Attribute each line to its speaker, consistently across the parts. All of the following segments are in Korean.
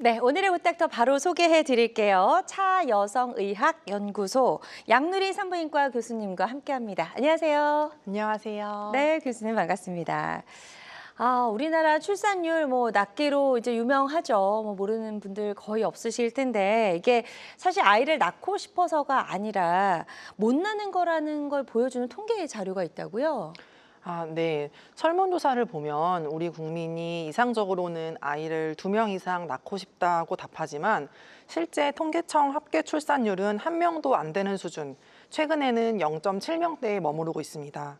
Speaker 1: 네, 오늘의 후딱더 바로 소개해 드릴게요. 차여성의학연구소 양누리 산부인과 교수님과 함께합니다. 안녕하세요.
Speaker 2: 안녕하세요.
Speaker 1: 네, 교수님 반갑습니다. 우리나라 출산율 낮기로 이제 유명하죠. 모르는 분들 거의 없으실 텐데 이게 사실 아이를 낳고 싶어서가 아니라 못 낳는 거라는 걸 보여주는 통계 자료가 있다고요?
Speaker 2: 네. 설문조사를 보면 우리 국민이 이상적으로는 아이를 2명 이상 낳고 싶다고 답하지만 실제 통계청 합계 출산율은 1명도 안 되는 수준, 최근에는 0.7명대에 머무르고 있습니다.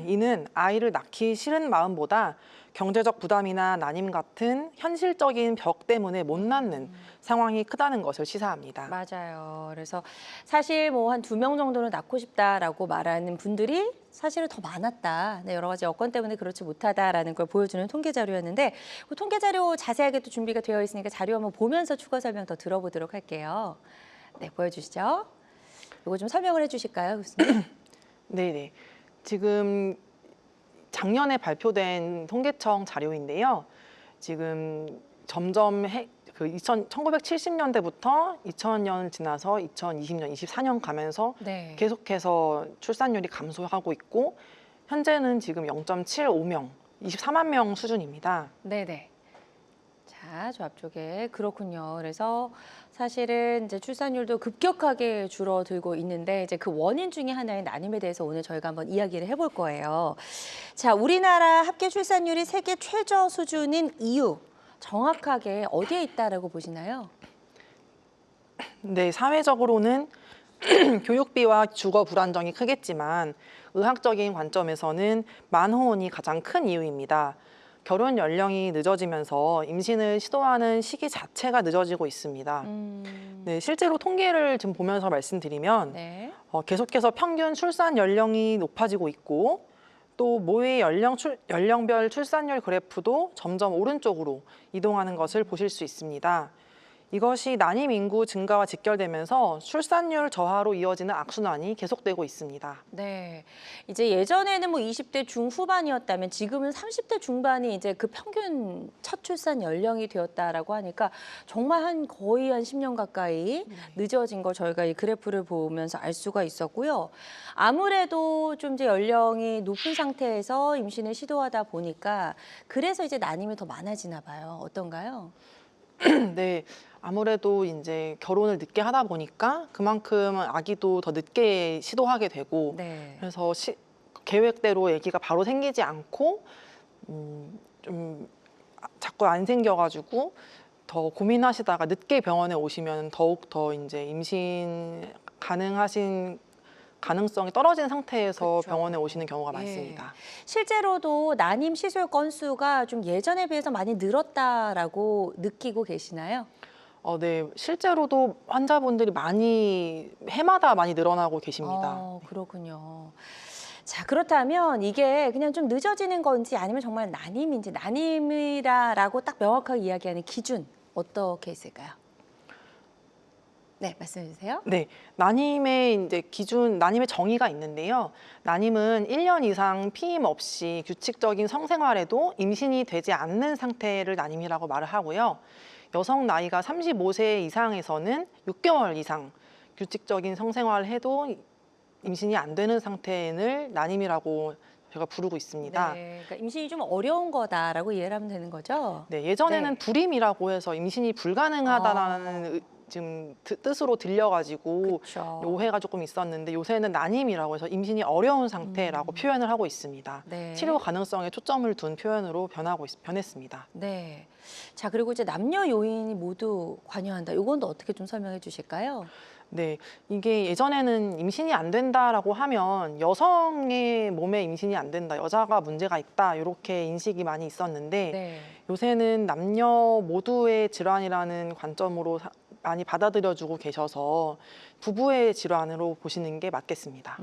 Speaker 2: 이는 아이를 낳기 싫은 마음보다 경제적 부담이나 난임 같은 현실적인 벽 때문에 못 낳는 상황이 크다는 것을 시사합니다.
Speaker 1: 맞아요. 그래서 사실 한 2명 정도는 낳고 싶다라고 말하는 분들이 사실은 더 많았다. 네, 여러 가지 여건 때문에 그렇지 못하다라는 걸 보여주는 통계 자료였는데 그 통계 자료 자세하게 또 준비가 되어 있으니까 자료 한번 보면서 추가 설명 더 들어보도록 할게요. 네, 보여주시죠. 이거 좀 설명을 해주실까요, 교수님?
Speaker 2: 네네. 지금 작년에 발표된 통계청 자료인데요. 지금 점점 1970년대부터 2000년 지나서 2020년, 24년 가면서
Speaker 1: 네.
Speaker 2: 계속해서 출산율이 감소하고 있고 현재는 지금 0.75명, 24만 명 수준입니다.
Speaker 1: 네네. 자, 저 앞쪽에 그렇군요. 그래서 사실은 이제 출산율도 급격하게 줄어들고 있는데 이제 그 원인 중에 하나인 난임에 대해서 오늘 저희가 한번 이야기를 해볼 거예요. 자, 우리나라 합계 출산율이 세계 최저 수준인 이유 정확하게 어디에 있다라고 보시나요?
Speaker 2: 네, 사회적으로는 교육비와 주거 불안정이 크겠지만 의학적인 관점에서는 만호혼이 가장 큰 이유입니다. 결혼 연령이 늦어지면서 임신을 시도하는 시기 자체가 늦어지고 있습니다. 네, 실제로 통계를 좀 보면서 말씀드리면
Speaker 1: 네.
Speaker 2: 계속해서 평균 출산 연령이 높아지고 있고 또 모의 연령별 출산율 그래프도 점점 오른쪽으로 이동하는 것을 보실 수 있습니다. 이것이 난임 인구 증가와 직결되면서 출산율 저하로 이어지는 악순환이 계속되고 있습니다.
Speaker 1: 네. 이제 예전에는 20대 중후반이었다면 지금은 30대 중반이 이제 그 평균 첫 출산 연령이 되었다라고 하니까 정말 거의 한 10년 가까이 늦어진 걸 저희가 이 그래프를 보면서 알 수가 있었고요. 아무래도 좀 이제 연령이 높은 상태에서 임신을 시도하다 보니까 그래서 이제 난임이 더 많아지나 봐요. 어떤가요?
Speaker 2: 네, 아무래도 이제 결혼을 늦게 하다 보니까 그만큼 아기도 더 늦게 시도하게 되고
Speaker 1: 네.
Speaker 2: 그래서 계획대로 아기가 바로 생기지 않고 좀 자꾸 안 생겨가지고 더 고민하시다가 늦게 병원에 오시면 더욱 더 이제 임신 가능하신 가능성이 떨어진 상태에서
Speaker 1: 그쵸.
Speaker 2: 병원에 오시는 경우가
Speaker 1: 예.
Speaker 2: 많습니다.
Speaker 1: 실제로도 난임 시술 건수가 좀 예전에 비해서 많이 늘었다라고 느끼고 계시나요?
Speaker 2: 네, 실제로도 환자분들이 해마다 많이 늘어나고 계십니다.
Speaker 1: 그렇군요. 자, 그렇다면 이게 그냥 좀 늦어지는 건지 아니면 정말 난임인지 난임이라고 딱 명확하게 이야기하는 기준 어떻게 있을까요? 네, 말씀해 주세요.
Speaker 2: 네, 난임의 난임의 정의가 있는데요. 난임은 1년 이상 피임 없이 규칙적인 성생활에도 임신이 되지 않는 상태를 난임이라고 말을 하고요. 여성 나이가 35세 이상에서는 6개월 이상 규칙적인 성생활을 해도 임신이 안 되는 상태를 난임이라고 제가 부르고 있습니다.
Speaker 1: 네, 그러니까 임신이 좀 어려운 거다라고 이해를 하면 되는 거죠?
Speaker 2: 네, 예전에는
Speaker 1: 네.
Speaker 2: 불임이라고 해서 임신이 불가능하다는 지금 뜻으로 들려가지고
Speaker 1: 그쵸.
Speaker 2: 오해가 조금 있었는데 요새는 난임이라고 해서 임신이 어려운 상태라고 표현을 하고 있습니다.
Speaker 1: 네.
Speaker 2: 치료 가능성에 초점을 둔 표현으로 변했습니다.
Speaker 1: 네. 자, 그리고 이제 남녀 요인이 모두 관여한다. 이건 또 어떻게 좀 설명해 주실까요?
Speaker 2: 네, 이게 예전에는 임신이 안 된다라고 하면 여성의 몸에 임신이 안 된다, 여자가 문제가 있다 이렇게 인식이 많이 있었는데
Speaker 1: 네.
Speaker 2: 요새는 남녀 모두의 질환이라는 관점으로 많이 받아들여주고 계셔서 부부의 질환으로 보시는 게 맞겠습니다.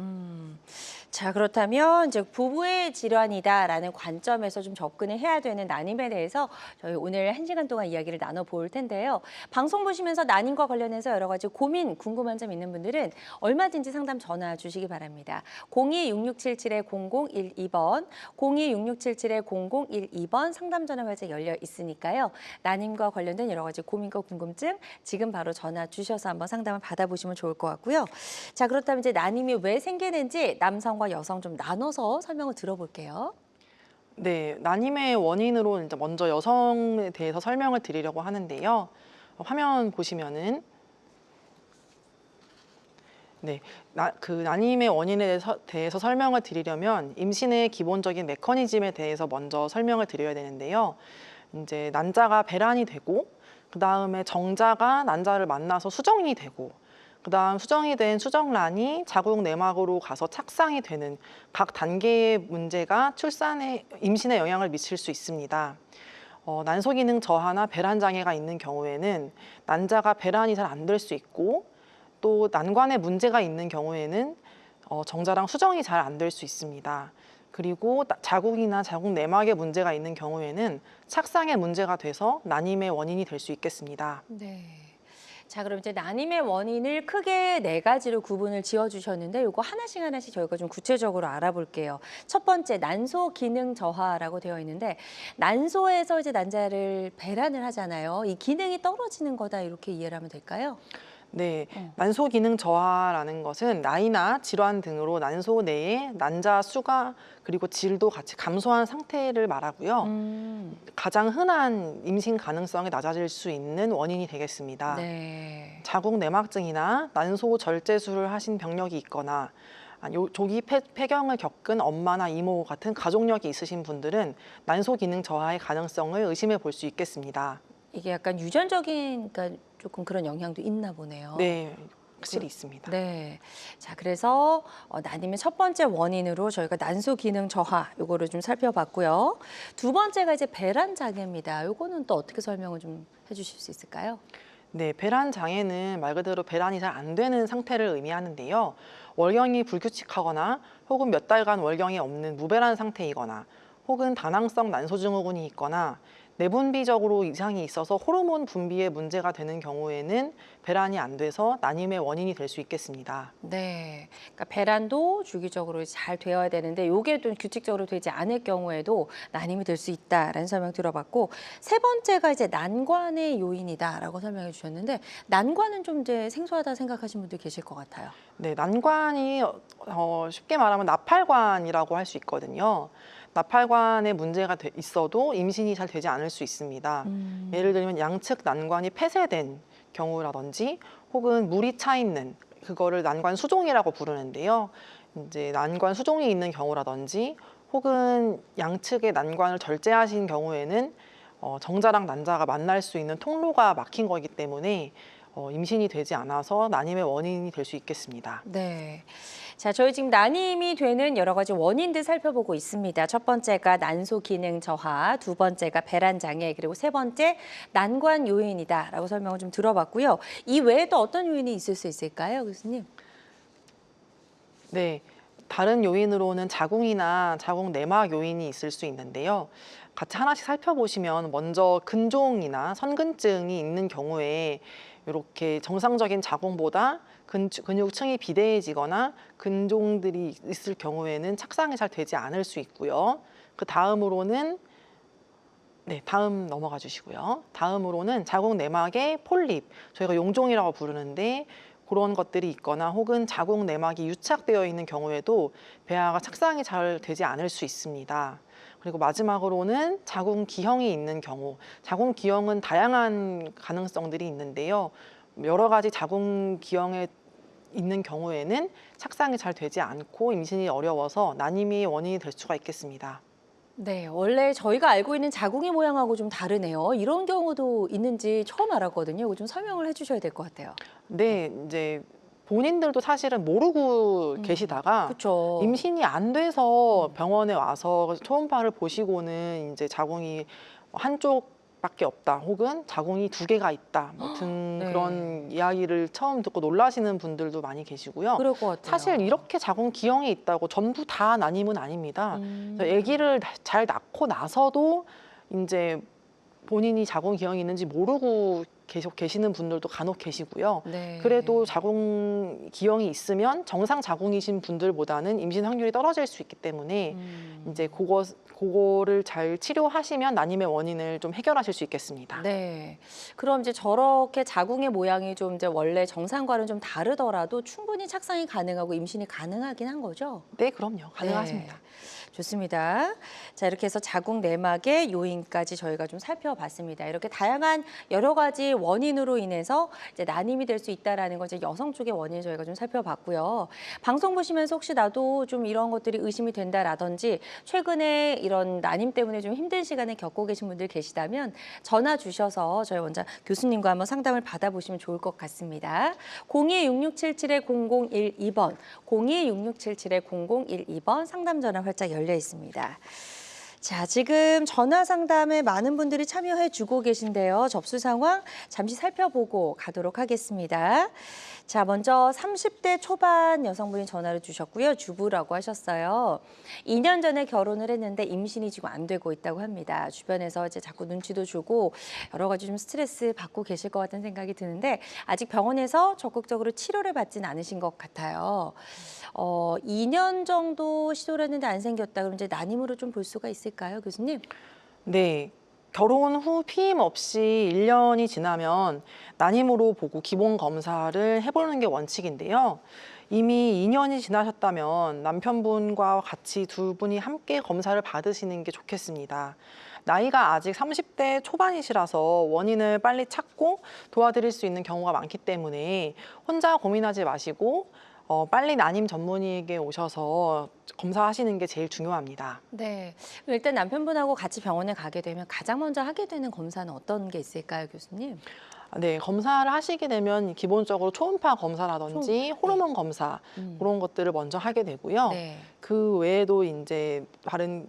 Speaker 1: 자, 그렇다면 이제 부부의 질환이다라는 관점에서 좀 접근을 해야 되는 난임에 대해서 저희 오늘 1시간 동안 이야기를 나눠볼 텐데요. 방송 보시면서 난임과 관련해서 여러 가지 고민, 궁금한 점 있는 분들은 얼마든지 상담 전화 주시기 바랍니다. 02-6677-0012번, 02-6677-0012번 상담 전화 활짝 열려 있으니까요. 난임과 관련된 여러 가지 고민과 궁금증 지금 바로 전화 주셔서 한번 상담을 받아보시면 좋을 것 같고요. 자, 그렇다면 이제 난임이 왜 생기는지 남성과 여성 좀 나눠서 설명을 들어볼게요.
Speaker 2: 네, 난임의 원인으로 이제 먼저 여성에 대해서 설명을 드리려고 하는데요. 화면 보시면은 네, 그 난임의 원인에 대해서 설명을 드리려면 임신의 기본적인 메커니즘에 대해서 먼저 설명을 드려야 되는데요. 이제 난자가 배란이 되고 그 다음에 정자가 난자를 만나서 수정이 되고 그 다음 수정이 된 수정란이 자궁 내막으로 가서 착상이 되는 각 단계의 문제가 임신에 영향을 미칠 수 있습니다. 난소 기능 저하나 배란 장애가 있는 경우에는 난자가 배란이 잘 안 될 수 있고 또 난관에 문제가 있는 경우에는 정자랑 수정이 잘 안 될 수 있습니다. 그리고 자궁이나 자궁 내막에 문제가 있는 경우에는 착상에 문제가 돼서 난임의 원인이 될 수 있겠습니다.
Speaker 1: 네. 자, 그럼 이제 난임의 원인을 크게 4가지로 구분을 지어주셨는데 이거 하나씩 저희가 좀 구체적으로 알아볼게요. 첫 번째, 난소 기능 저하라고 되어 있는데 난소에서 이제 난자를 배란을 하잖아요. 이 기능이 떨어지는 거다 이렇게 이해를 하면 될까요?
Speaker 2: 네, 난소 기능 저하라는 것은 나이나 질환 등으로 난소 내에 난자 수가 그리고 질도 같이 감소한 상태를 말하고요. 가장 흔한 임신 가능성이 낮아질 수 있는 원인이 되겠습니다.
Speaker 1: 네.
Speaker 2: 자궁 내막증이나 난소 절제술을 하신 병력이 있거나 조기 폐경을 겪은 엄마나 이모 같은 가족력이 있으신 분들은 난소 기능 저하의 가능성을 의심해 볼 수 있겠습니다.
Speaker 1: 이게 약간 유전적인 그러니까 조금 그런 영향도 있나 보네요.
Speaker 2: 네, 확실히 있습니다.
Speaker 1: 네. 자, 그래서 난임의 첫 번째 원인으로 저희가 난소 기능 저하 요거를 좀 살펴봤고요. 두 번째가 이제 배란 장애입니다. 요거는 또 어떻게 설명을 좀 해주실 수 있을까요?
Speaker 2: 네, 배란 장애는 말 그대로 배란이 잘 안 되는 상태를 의미하는데요. 월경이 불규칙하거나 혹은 몇 달간 월경이 없는 무배란 상태이거나 혹은 다낭성 난소증후군이 있거나 내분비적으로 이상이 있어서 호르몬 분비에 문제가 되는 경우에는 배란이 안 돼서 난임의 원인이 될 수 있겠습니다.
Speaker 1: 네. 그러니까 배란도 주기적으로 잘 되어야 되는데 요게 좀 규칙적으로 되지 않을 경우에도 난임이 될 수 있다라는 설명 들어봤고 세 번째가 이제 난관의 요인이다라고 설명해 주셨는데 난관은 좀 이제 생소하다 생각하시는 분들 계실 것 같아요.
Speaker 2: 네, 난관이 쉽게 말하면 나팔관이라고 할 수 있거든요. 나팔관에 문제가 있어도 임신이 잘 되지 않을 수 있습니다. 예를 들면 양측 난관이 폐쇄된 경우라든지 혹은 물이 차 있는 그거를 난관 수종이라고 부르는데요. 이제 난관 수종이 있는 경우라든지 혹은 양측의 난관을 절제하신 경우에는 정자랑 난자가 만날 수 있는 통로가 막힌 거기 때문에 임신이 되지 않아서 난임의 원인이 될 수 있겠습니다.
Speaker 1: 네. 자, 저희 지금 난임이 되는 여러 가지 원인들 살펴보고 있습니다. 첫 번째가 난소 기능 저하, 두 번째가 배란 장애, 그리고 세 번째 난관 요인이다라고 설명을 좀 들어봤고요. 이 외에 또 어떤 요인이 있을 수 있을까요, 교수님?
Speaker 2: 네, 다른 요인으로는 자궁이나 자궁 내막 요인이 있을 수 있는데요. 같이 하나씩 살펴보시면 먼저 근종이나 선근증이 있는 경우에 이렇게 정상적인 자궁보다 근육층이 비대해지거나 근종들이 있을 경우에는 착상이 잘 되지 않을 수 있고요. 그 다음으로는 다음 넘어가 주시고요. 다음으로는 자궁 내막의 폴립, 저희가 용종이라고 부르는데 그런 것들이 있거나 혹은 자궁 내막이 유착되어 있는 경우에도 배아가 착상이 잘 되지 않을 수 있습니다. 그리고 마지막으로는 자궁 기형이 있는 경우, 자궁 기형은 다양한 가능성들이 있는데요. 여러 가지 자궁 기형에 있는 경우에는 착상이 잘 되지 않고 임신이 어려워서 난임의 원인이 될 수가 있겠습니다.
Speaker 1: 네, 원래 저희가 알고 있는 자궁의 모양하고 좀 다르네요. 이런 경우도 있는지 처음 알았거든요. 이거 좀 설명을 해주셔야 될 것 같아요.
Speaker 2: 네, 이제 본인들도 사실은 모르고 계시다가
Speaker 1: 그렇죠.
Speaker 2: 임신이 안 돼서 병원에 와서 초음파를 보시고는 이제 자궁이 한쪽 밖에 없다 혹은 자궁이 2개가 있다 뭐 등
Speaker 1: 네.
Speaker 2: 그런 이야기를 처음 듣고 놀라시는 분들도 많이 계시고요.
Speaker 1: 그럴 것 같아요.
Speaker 2: 사실 이렇게 자궁 기형이 있다고 전부 다 난임은 아닙니다. 그래서 아기를 잘 낳고 나서도 이제 본인이 자궁 기형이 있는지 모르고 계속 계시는 분들도 간혹 계시고요.
Speaker 1: 네.
Speaker 2: 그래도 자궁 기형이 있으면 정상 자궁이신 분들보다는 임신 확률이 떨어질 수 있기 때문에 이제 그거를 잘 치료하시면 난임의 원인을 좀 해결하실 수 있겠습니다.
Speaker 1: 네. 그럼 이제 저렇게 자궁의 모양이 좀 이제 원래 정상과는 좀 다르더라도 충분히 착상이 가능하고 임신이 가능하긴 한 거죠?
Speaker 2: 네, 그럼요. 가능하십니다.
Speaker 1: 네. 좋습니다. 자, 이렇게 해서 자궁 내막의 요인까지 저희가 좀 살펴봤습니다. 이렇게 다양한 여러 가지 원인으로 인해서 이제 난임이 될 수 있다라는 거 이제 여성 쪽의 원인 저희가 좀 살펴봤고요. 방송 보시면서 혹시 나도 좀 이런 것들이 의심이 된다라든지 최근에 이런 난임 때문에 좀 힘든 시간을 겪고 계신 분들 계시다면 전화 주셔서 저희 원장 교수님과 한번 상담을 받아보시면 좋을 것 같습니다. 02-6677-0012번, 02-6677-0012번 상담 전화 활짝 열려 있습니다. 자, 지금 전화 상담에 많은 분들이 참여해 주고 계신데요. 접수 상황 잠시 살펴보고 가도록 하겠습니다. 자, 먼저 30대 초반 여성분이 전화를 주셨고요. 주부라고 하셨어요. 2년 전에 결혼을 했는데 임신이 지금 안 되고 있다고 합니다. 주변에서 이제 자꾸 눈치도 주고 여러 가지 좀 스트레스 받고 계실 것 같은 생각이 드는데 아직 병원에서 적극적으로 치료를 받진 않으신 것 같아요. 2년 정도 시도를 했는데 안 생겼다. 그럼 이제 난임으로 좀 볼 수가 있을까요, 교수님?
Speaker 2: 네. 결혼 후 피임 없이 1년이 지나면 난임으로 보고 기본 검사를 해보는 게 원칙인데요. 이미 2년이 지나셨다면 남편분과 같이 두 분이 함께 검사를 받으시는 게 좋겠습니다. 나이가 아직 30대 초반이시라서 원인을 빨리 찾고 도와드릴 수 있는 경우가 많기 때문에 혼자 고민하지 마시고 빨리 난임 전문의에게 오셔서 검사하시는 게 제일 중요합니다.
Speaker 1: 네. 일단 남편분하고 같이 병원에 가게 되면 가장 먼저 하게 되는 검사는 어떤 게 있을까요, 교수님?
Speaker 2: 네, 검사를 하시게 되면 기본적으로 초음파 검사라든지 호르몬 검사 그런 것들을 먼저 하게 되고요.
Speaker 1: 네.
Speaker 2: 그 외에도 이제 다른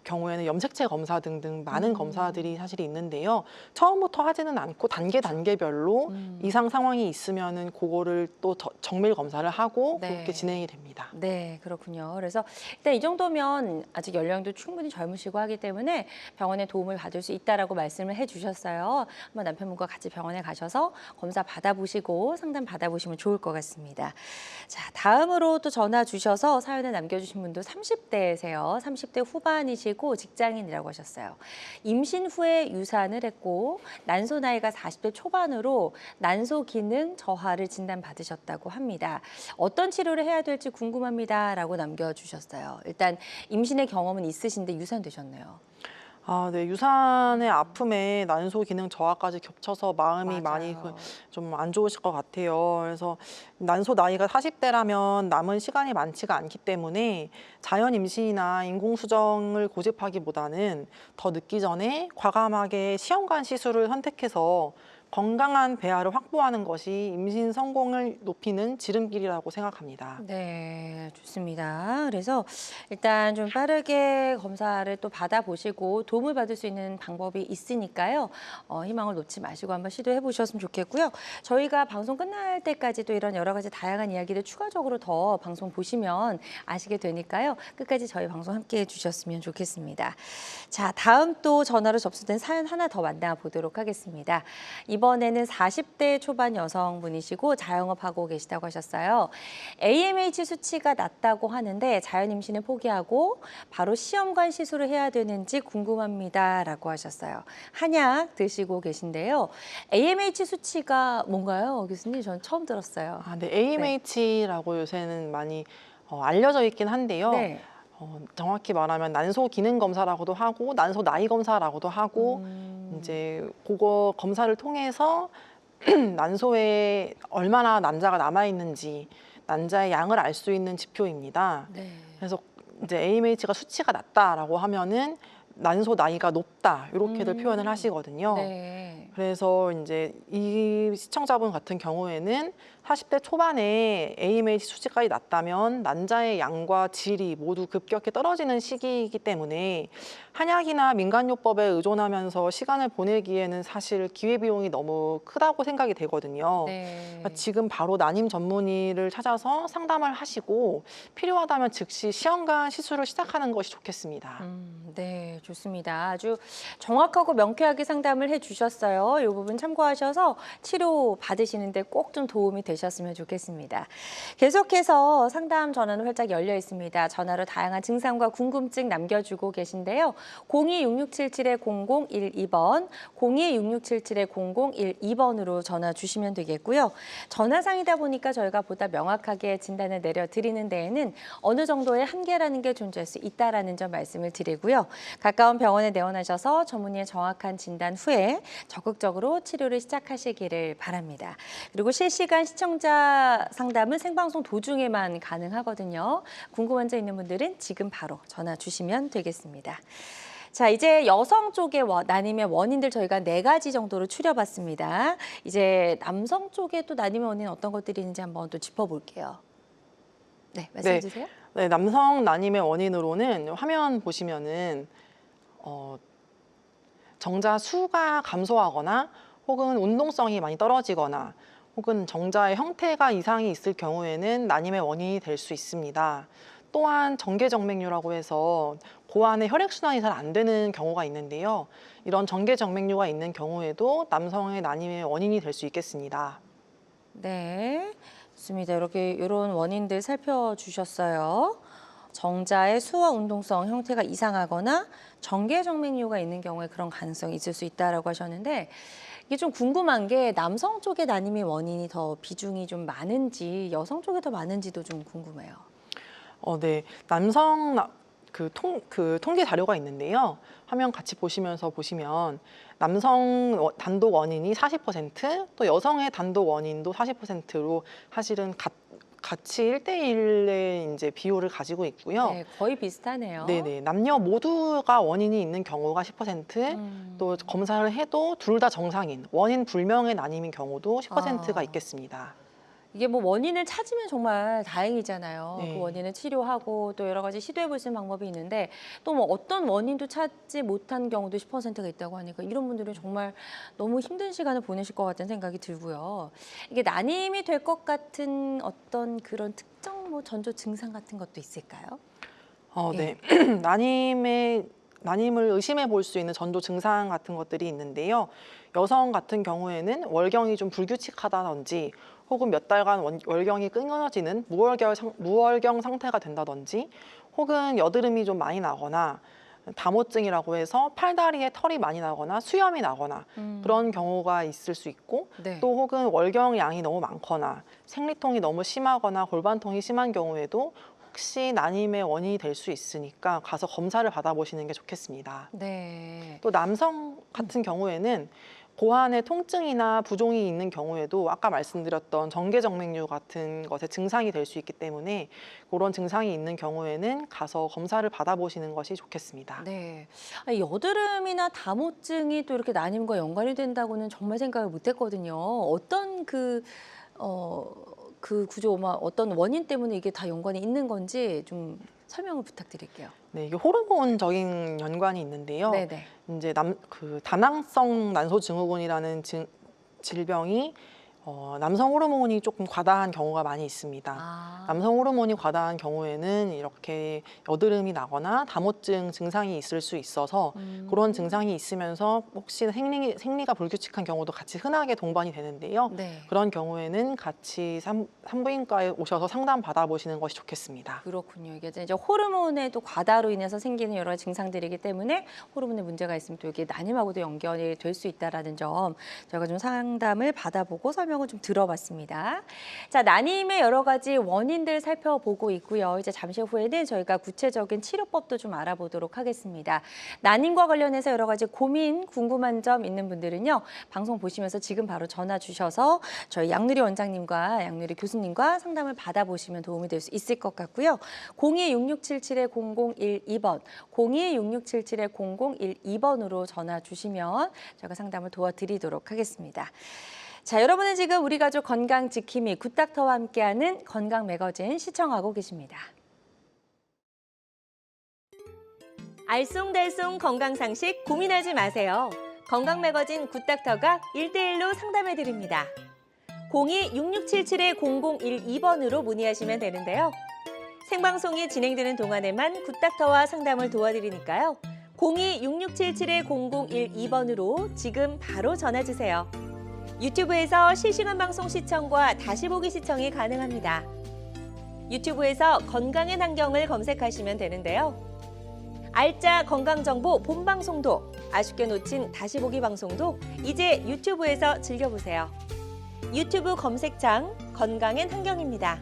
Speaker 2: 경우에는 염색체 검사 등등 많은 검사들이 사실 있는데요. 처음부터 하지는 않고 단계별로 이상 상황이 있으면은 그거를 또 정밀 검사를 하고
Speaker 1: 네.
Speaker 2: 그렇게 진행이 됩니다.
Speaker 1: 네, 그렇군요. 그래서 일단 이 정도면 아직 연령도 충분히 젊으시고 하기 때문에 병원에 도움을 받을 수 있다라고 말씀을 해주셨어요. 한번 남편분과 같이 병원에 가셔서 검사 받아보시고 상담 받아보시면 좋을 것 같습니다. 자, 다음으로 또 전화 주셔서 사연을 남겨주신 분도 30대세요. 30대 후반이시고 직장인이라고 하셨어요. 임신 후에 유산을 했고 난소 나이가 40대 초반으로 난소 기능 저하를 진단받으셨다고 합니다. 어떤 치료를 해야 될지 궁금합니다라고 남겨주셨어요. 일단 임신의 경험은 있으신데 유산되셨네요.
Speaker 2: 네, 유산의 아픔에 난소 기능 저하까지 겹쳐서 마음이 많이
Speaker 1: 맞아요.
Speaker 2: 좀 안 좋으실 것 같아요. 그래서 난소 나이가 40대라면 남은 시간이 많지가 않기 때문에 자연 임신이나 인공수정을 고집하기보다는 더 늦기 전에 과감하게 시험관 시술을 선택해서 건강한 배아를 확보하는 것이 임신 성공을 높이는 지름길이라고 생각합니다.
Speaker 1: 네, 좋습니다. 그래서 일단 좀 빠르게 검사를 또 받아보시고 도움을 받을 수 있는 방법이 있으니까요. 희망을 놓지 마시고 한번 시도해 보셨으면 좋겠고요. 저희가 방송 끝날 때까지 또 이런 여러 가지 다양한 이야기를 추가적으로 더 방송 보시면 아시게 되니까요. 끝까지 저희 방송 함께 해주셨으면 좋겠습니다. 자, 다음 또 전화로 접수된 사연 하나 더 만나보도록 하겠습니다. 이번에는 40대 초반 여성분이시고 자영업하고 계시다고 하셨어요. AMH 수치가 낮다고 하는데 자연 임신을 포기하고 바로 시험관 시술을 해야 되는지 궁금합니다라고 하셨어요. 한약 드시고 계신데요. AMH 수치가 뭔가요, 교수님? 전 처음 들었어요.
Speaker 2: 네, AMH라고 요새는 많이 알려져 있긴 한데요.
Speaker 1: 네.
Speaker 2: 정확히 말하면 난소 기능 검사라고도 하고 난소 나이 검사라고도 하고 이제 그거 검사를 통해서 난소에 얼마나 난자가 남아 있는지 난자의 양을 알 수 있는 지표입니다.
Speaker 1: 네.
Speaker 2: 그래서 이제 AMH가 수치가 낮다라고 하면은 난소 나이가 높다 이렇게들 표현을 하시거든요.
Speaker 1: 네.
Speaker 2: 그래서 이제 이 시청자분 같은 경우에는 40대 초반에 AMH 수치까지 낮다면 난자의 양과 질이 모두 급격히 떨어지는 시기이기 때문에 한약이나 민간요법에 의존하면서 시간을 보내기에는 사실 기회비용이 너무 크다고 생각이 되거든요.
Speaker 1: 네.
Speaker 2: 그러니까 지금 바로 난임 전문의를 찾아서 상담을 하시고 필요하다면 즉시 시험관 시술을 시작하는 것이 좋겠습니다.
Speaker 1: 네, 좋습니다. 아주 정확하고 명쾌하게 상담을 해주셨어요. 이 부분 참고하셔서 치료 받으시는데 꼭 좀 도움이 되셨으면 좋겠습니다. 계속해서 상담 전화는 활짝 열려 있습니다. 전화로 다양한 증상과 궁금증 남겨주고 계신데요. 02-6677-0012번, 02-6677-0012번으로 전화 주시면 되겠고요. 전화상이다 보니까 저희가 보다 명확하게 진단을 내려드리는 데에는 어느 정도의 한계라는 게 존재할 수 있다라는 점 말씀을 드리고요. 가까운 병원에 내원하셔서 전문의의 정확한 진단 후에 적극적으로 치료를 시작하시기를 바랍니다. 그리고 실시간 시청자 상담은 생방송 도중에만 가능하거든요. 궁금한 점 있는 분들은 지금 바로 전화 주시면 되겠습니다. 자, 이제 여성 쪽의 난임의 원인들 저희가 4가지 정도로 추려봤습니다. 이제 남성 쪽에 또 난임의 원인은 어떤 것들이 있는지 한번 또 짚어볼게요. 네, 말씀해 주세요.
Speaker 2: 네, 남성 난임의 원인으로는 화면 보시면은 정자 수가 감소하거나 혹은 운동성이 많이 떨어지거나 혹은 정자의 형태가 이상이 있을 경우에는 난임의 원인이 될 수 있습니다. 또한 정계정맥류라고 해서 고환의 혈액순환이 잘 안 되는 경우가 있는데요. 이런 정계정맥류가 있는 경우에도 남성의 난임의 원인이 될 수 있겠습니다.
Speaker 1: 네, 좋습니다. 이런 원인들 살펴주셨어요. 정자의 수와 운동성 형태가 이상하거나 정계정맥류가 있는 경우에 그런 가능성이 있을 수 있다라고 하셨는데 이게 좀 궁금한 게 남성 쪽의 난임의 원인이 더 비중이 좀 많은지 여성 쪽이 더 많은지도 좀 궁금해요.
Speaker 2: 네, 남성 통계 자료가 있는데요. 화면 같이 보시면 남성 단독 원인이 40%, 또 여성의 단독 원인도 40%로 사실은 같이 1대1의 이제 비율을 가지고 있고요.
Speaker 1: 네, 거의 비슷하네요.
Speaker 2: 네네, 남녀 모두가 원인이 있는 경우가 10%, 또 검사를 해도 둘 다 정상인, 원인 불명의 난임인 경우도 10%가 있겠습니다.
Speaker 1: 이게 뭐 원인을 찾으면 정말 다행이잖아요.
Speaker 2: 네.
Speaker 1: 그 원인을 치료하고 또 여러 가지 시도해 볼 수 있는 방법이 있는데 또 뭐 어떤 원인도 찾지 못한 경우도 10%가 있다고 하니까 이런 분들은 정말 너무 힘든 시간을 보내실 것 같다는 생각이 들고요. 이게 난임이 될 것 같은 어떤 그런 특정 뭐 전조 증상 같은 것도 있을까요?
Speaker 2: 네. 난임을 의심해 볼 수 있는 전조 증상 같은 것들이 있는데요. 여성 같은 경우에는 월경이 좀 불규칙하다든지 혹은 몇 달간 월경이 끊어지는 무월경 상태가 된다든지 혹은 여드름이 좀 많이 나거나 다모증이라고 해서 팔다리에 털이 많이 나거나 수염이 나거나 그런 경우가 있을 수 있고
Speaker 1: 네.
Speaker 2: 또 혹은 월경 양이 너무 많거나 생리통이 너무 심하거나 골반통이 심한 경우에도 혹시 난임의 원인이 될 수 있으니까 가서 검사를 받아보시는 게 좋겠습니다.
Speaker 1: 네.
Speaker 2: 또 남성 같은 경우에는 고환의 통증이나 부종이 있는 경우에도 아까 말씀드렸던 정계정맥류 같은 것의 증상이 될 수 있기 때문에 그런 증상이 있는 경우에는 가서 검사를 받아보시는 것이 좋겠습니다.
Speaker 1: 네. 아니, 여드름이나 다모증이 또 이렇게 난임과 연관이 된다고는 정말 생각을 못 했거든요. 어떤 그 구조, 어떤 원인 때문에 이게 다 연관이 있는 건지 좀 설명을 부탁드릴게요.
Speaker 2: 네, 이게 호르몬적인 연관이 있는데요.
Speaker 1: 네네.
Speaker 2: 이제 다낭성 난소증후군이라는 질병이 남성 호르몬이 조금 과다한 경우가 많이 있습니다. 남성 호르몬이 과다한 경우에는 이렇게 여드름이 나거나 다모증 증상이 있을 수 있어서 그런 증상이 있으면서 혹시 생리가 불규칙한 경우도 같이 흔하게 동반이 되는데요.
Speaker 1: 네.
Speaker 2: 그런 경우에는 같이 산부인과에 오셔서 상담 받아보시는 것이 좋겠습니다.
Speaker 1: 그렇군요. 이게 이제 호르몬의 또 과다로 인해서 생기는 여러 가지 증상들이기 때문에 호르몬에 문제가 있으면 또 이게 난임하고도 연결이 될 수 있다라는 점 저희가 좀 상담을 받아보고 설명 설명을 좀 들어봤습니다. 자, 난임의 여러 가지 원인들 살펴보고 있고요. 이제 잠시 후에는 저희가 구체적인 치료법도 좀 알아보도록 하겠습니다. 난임과 관련해서 여러 가지 고민, 궁금한 점 있는 분들은요. 방송 보시면서 지금 바로 전화 주셔서 저희 양누리 원장님과 양누리 교수님과 상담을 받아보시면 도움이 될 수 있을 것 같고요. 02-6677-0012번, 02-6677-0012번으로 전화 주시면 저희가 상담을 도와드리도록 하겠습니다. 자, 여러분은 지금 우리 가족 건강 지킴이 굿닥터와 함께하는 건강 매거진 시청하고 계십니다. 알쏭달쏭 건강상식 고민하지 마세요. 건강 매거진 굿닥터가 1대1로 상담해드립니다. 02-6677-0012번으로 문의하시면 되는데요. 생방송이 진행되는 동안에만 굿닥터와 상담을 도와드리니까요. 02-6677-0012번으로 지금 바로 전화주세요. 유튜브에서 실시간 방송 시청과 다시 보기 시청이 가능합니다. 유튜브에서 건강의 환경을 검색하시면 되는데요. 알짜 건강정보 본방송도, 아쉽게 놓친 다시 보기 방송도 이제 유튜브에서 즐겨보세요. 유튜브 검색창 건강엔 환경입니다.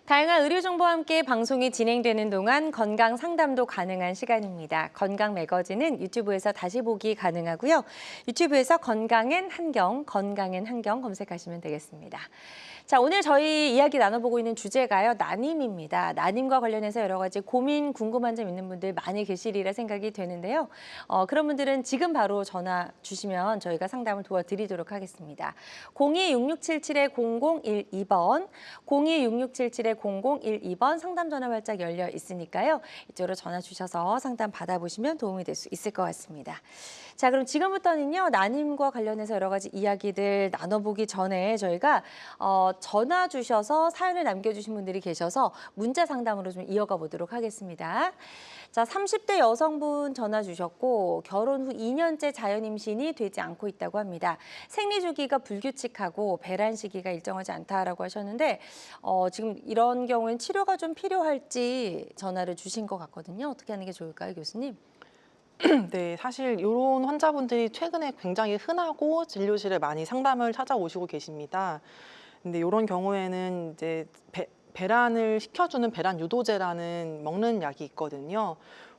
Speaker 1: 다양한 의료 정보와 함께 방송이 진행되는 동안 건강 상담도 가능한 시간입니다. 건강 매거진은 유튜브에서 다시 보기 가능하고요. 유튜브에서 건강엔 한경 검색하시면 되겠습니다. 자, 오늘 저희 이야기 나눠보고 있는 주제가요, 난임입니다. 난임과 관련해서 여러 가지 고민, 궁금한 점 있는 분들 많이 계시리라 생각이 되는데요. 그런 분들은 지금 바로 전화 주시면 저희가 상담을 도와드리도록 하겠습니다. 02-6677-0012번, 02-6677-0012번 상담 전화 활짝 열려 있으니까요. 이쪽으로 전화 주셔서 상담 받아보시면 도움이 될 수 있을 것 같습니다. 자, 그럼 지금부터는요, 난임과 관련해서 여러 가지 이야기들 나눠보기 전에 저희가 전화 주셔서 사연을 남겨주신 분들이 계셔서 문자 상담으로 좀 이어가 보도록 하겠습니다. 자, 30대 여성분 전화 주셨고 결혼 후 2년째 자연 임신이 되지 않고 있다고 합니다. 생리 주기가 불규칙하고 배란 시기가 일정하지 않다라고 하셨는데 지금 이런 경우엔 치료가 좀 필요할지 전화를 주신 것 같거든요. 어떻게 하는 게 좋을까요, 교수님?
Speaker 2: 네, 사실 이런 환자분들이 최근에 굉장히 흔하고 진료실에 많이 상담을 찾아오시고 계십니다. 근데 이런 경우에는 이제 배란을 시켜주는 배란 유도제라는 먹는 약이 있거든요.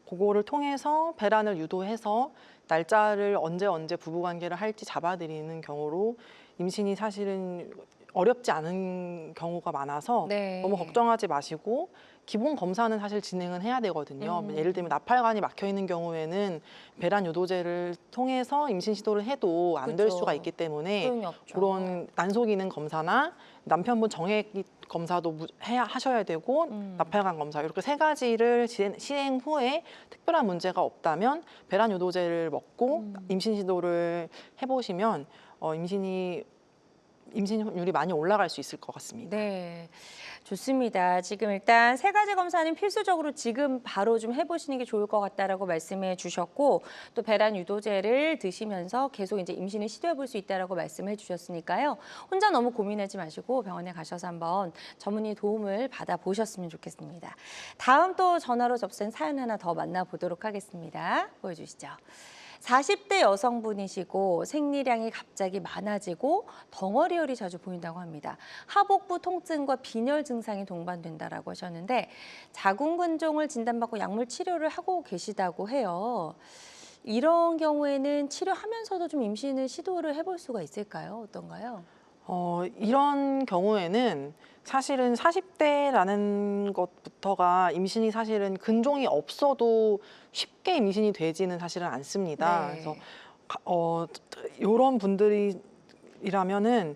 Speaker 2: 그거를 통해서 배란을 유도해서 날짜를 언제 부부관계를 할지 잡아드리는 경우로 임신이 사실은 어렵지 않은 경우가 많아서
Speaker 1: 네.
Speaker 2: 너무 걱정하지 마시고 기본 검사는 사실 진행은 해야 되거든요. 예를 들면 나팔관이 막혀 있는 경우에는 배란 유도제를 통해서 임신 시도를 해도 안 될
Speaker 1: 그쵸.
Speaker 2: 수가 있기 때문에
Speaker 1: 소용이 없죠.
Speaker 2: 그런 난소 기능 검사나 남편분 정액 검사도 하셔야 되고 나팔관 검사 이렇게 세 가지를 시행 후에 특별한 문제가 없다면 배란 유도제를 먹고 임신 시도를 해보시면 임신율이 많이 올라갈 수 있을 것 같습니다.
Speaker 1: 네, 좋습니다. 지금 일단 세 가지 검사는 필수적으로 지금 바로 좀 해보시는 게 좋을 것 같다라고 말씀해 주셨고 또 배란 유도제를 드시면서 계속 이제 임신을 시도해 볼 수 있다라고 말씀해 주셨으니까요. 혼자 너무 고민하지 마시고 병원에 가셔서 한번 전문의 도움을 받아 보셨으면 좋겠습니다. 다음 또 전화로 접수한 사연 하나 더 만나보도록 하겠습니다. 보여주시죠. 40대 여성분이시고 생리량이 갑자기 많아지고 덩어리열이 자주 보인다고 합니다. 하복부 통증과 빈혈 증상이 동반된다라고 하셨는데 자궁근종을 진단받고 약물 치료를 하고 계시다고 해요. 이런 경우에는 치료하면서도 좀 임신을 시도를 해볼 수가 있을까요? 어떤가요?
Speaker 2: 이런 경우에는 사실은 40대라는 것부터가 임신이 사실은 근종이 없어도 쉽게 임신이 되지는 사실은 않습니다.
Speaker 1: 네.
Speaker 2: 그래서 이런 분들이라면은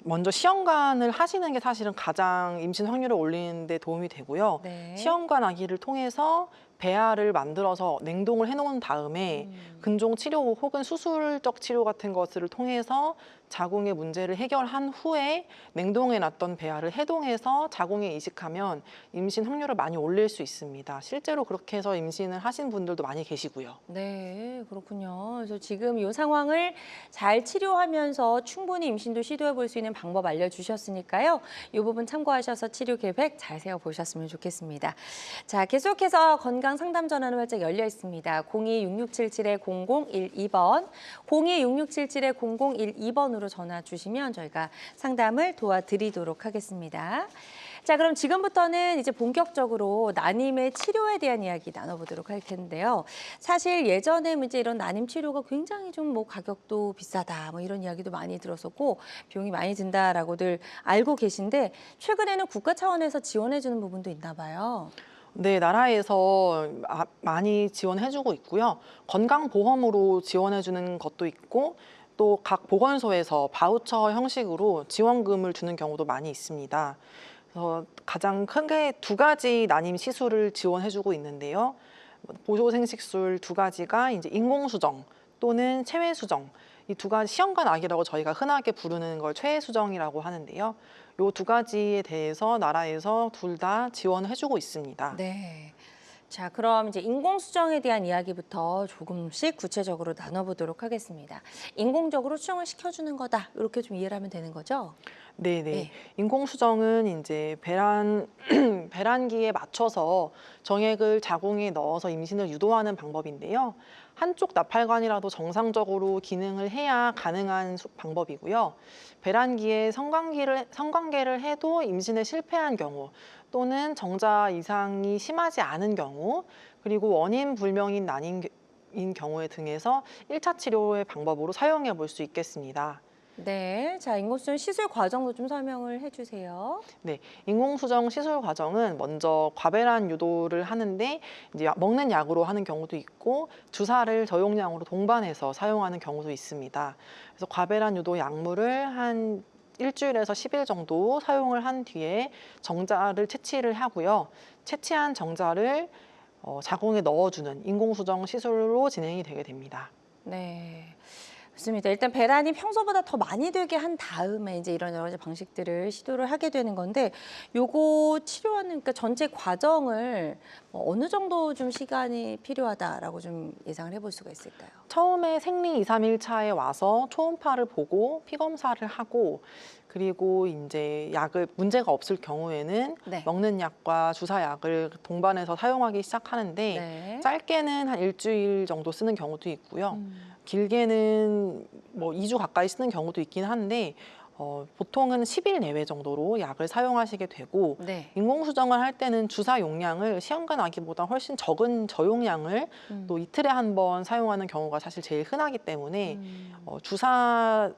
Speaker 2: 먼저 시험관을 하시는 게 사실은 가장 임신 확률을 올리는 데 도움이 되고요.
Speaker 1: 네.
Speaker 2: 시험관 아기를 통해서 배아를 만들어서 냉동을 해놓은 다음에 근종 치료 혹은 수술적 치료 같은 것을 통해서 자궁의 문제를 해결한 후에 냉동해 놨던 배아를 해동해서 자궁에 이식하면 임신 확률을 많이 올릴 수 있습니다. 실제로 그렇게 해서 임신을 하신 분들도 많이 계시고요.
Speaker 1: 네, 그렇군요. 그래서 지금 이 상황을 잘 치료하면서 충분히 임신도 시도해 볼 수 있는 방법 알려주셨으니까요. 이 부분 참고하셔서 치료 계획 잘 세워보셨으면 좋겠습니다. 자, 계속해서 건강 상담 전화는 활짝 열려 있습니다. 02-6677-0012번, 02-6677-0012번으로 전화 주시면 저희가 상담을 도와드리도록 하겠습니다. 자, 그럼 지금부터는 이제 본격적으로 난임의 치료에 대한 이야기 나눠보도록 할 텐데요. 사실 예전에 이제 이런 난임 치료가 굉장히 좀 뭐 가격도 비싸다 뭐 이런 이야기도 많이 들었었고 비용이 많이 든다라고들 알고 계신데 최근에는 국가 차원에서 지원해주는 부분도 있나 봐요.
Speaker 2: 네, 나라에서 많이 지원해주고 있고요. 건강보험으로 지원해주는 것도 있고 또 각 보건소에서 바우처 형식으로 지원금을 주는 경우도 많이 있습니다. 그래서 가장 크게 두 가지 난임 시술을 지원해주고 있는데요. 보조생식술 두 가지가 이제 인공수정 또는 체외수정, 이 두 가지 시험관 아기라고 저희가 흔하게 부르는 걸 체외수정이라고 하는데요. 이 두 가지에 대해서 나라에서 둘 다 지원해주고 있습니다.
Speaker 1: 네. 자, 그럼 이제 인공수정에 대한 이야기부터 조금씩 구체적으로 나눠보도록 하겠습니다. 인공적으로 수정을 시켜주는 거다. 이렇게 좀 이해를 하면 되는 거죠?
Speaker 2: 네네.
Speaker 1: 네.
Speaker 2: 인공수정은 이제 배란기에 맞춰서 정액을 자궁에 넣어서 임신을 유도하는 방법인데요. 한쪽 나팔관이라도 정상적으로 기능을 해야 가능한 방법이고요. 배란기에 성관계를 해도 임신에 실패한 경우 또는 정자 이상이 심하지 않은 경우 그리고 원인 불명인 난임인 경우에 등에서 1차 치료의 방법으로 사용해 볼 수 있겠습니다.
Speaker 1: 네. 자, 인공수정 시술 과정도 좀 설명을 해주세요.
Speaker 2: 네, 인공수정 시술 과정은 먼저 과배란 유도를 하는데 이제 먹는 약으로 하는 경우도 있고 주사를 저용량으로 동반해서 사용하는 경우도 있습니다. 그래서 과배란 유도 약물을 한 일주일에서 10일 정도 사용을 한 뒤에 정자를 채취를 하고요. 채취한 정자를 자궁에 넣어주는 인공수정 시술로 진행이 되게 됩니다.
Speaker 1: 네. 좋습니다. 일단 배란이 평소보다 더 많이 되게 한 다음에 이제 이런 여러 가지 방식들을 시도를 하게 되는 건데 요거 치료하는 그러니까 전체 과정을 뭐 어느 정도 좀 시간이 필요하다라고 좀 예상을 해볼 수가 있을까요?
Speaker 2: 처음에 생리 2, 3일 차에 와서 초음파를 보고 피 검사를 하고 그리고 이제 약을 문제가 없을 경우에는
Speaker 1: 네.
Speaker 2: 먹는 약과 주사 약을 동반해서 사용하기 시작하는데
Speaker 1: 네.
Speaker 2: 짧게는 한 일주일 정도 쓰는 경우도 있고요. 길게는 뭐 2주 가까이 쓰는 경우도 있긴 한데 보통은 10일 내외 정도로 약을 사용하시게 되고
Speaker 1: 네.
Speaker 2: 인공수정을 할 때는 주사 용량을 시험관 아기보다 훨씬 적은 저용량을 또 이틀에 한 번 사용하는 경우가 사실 제일 흔하기 때문에 주사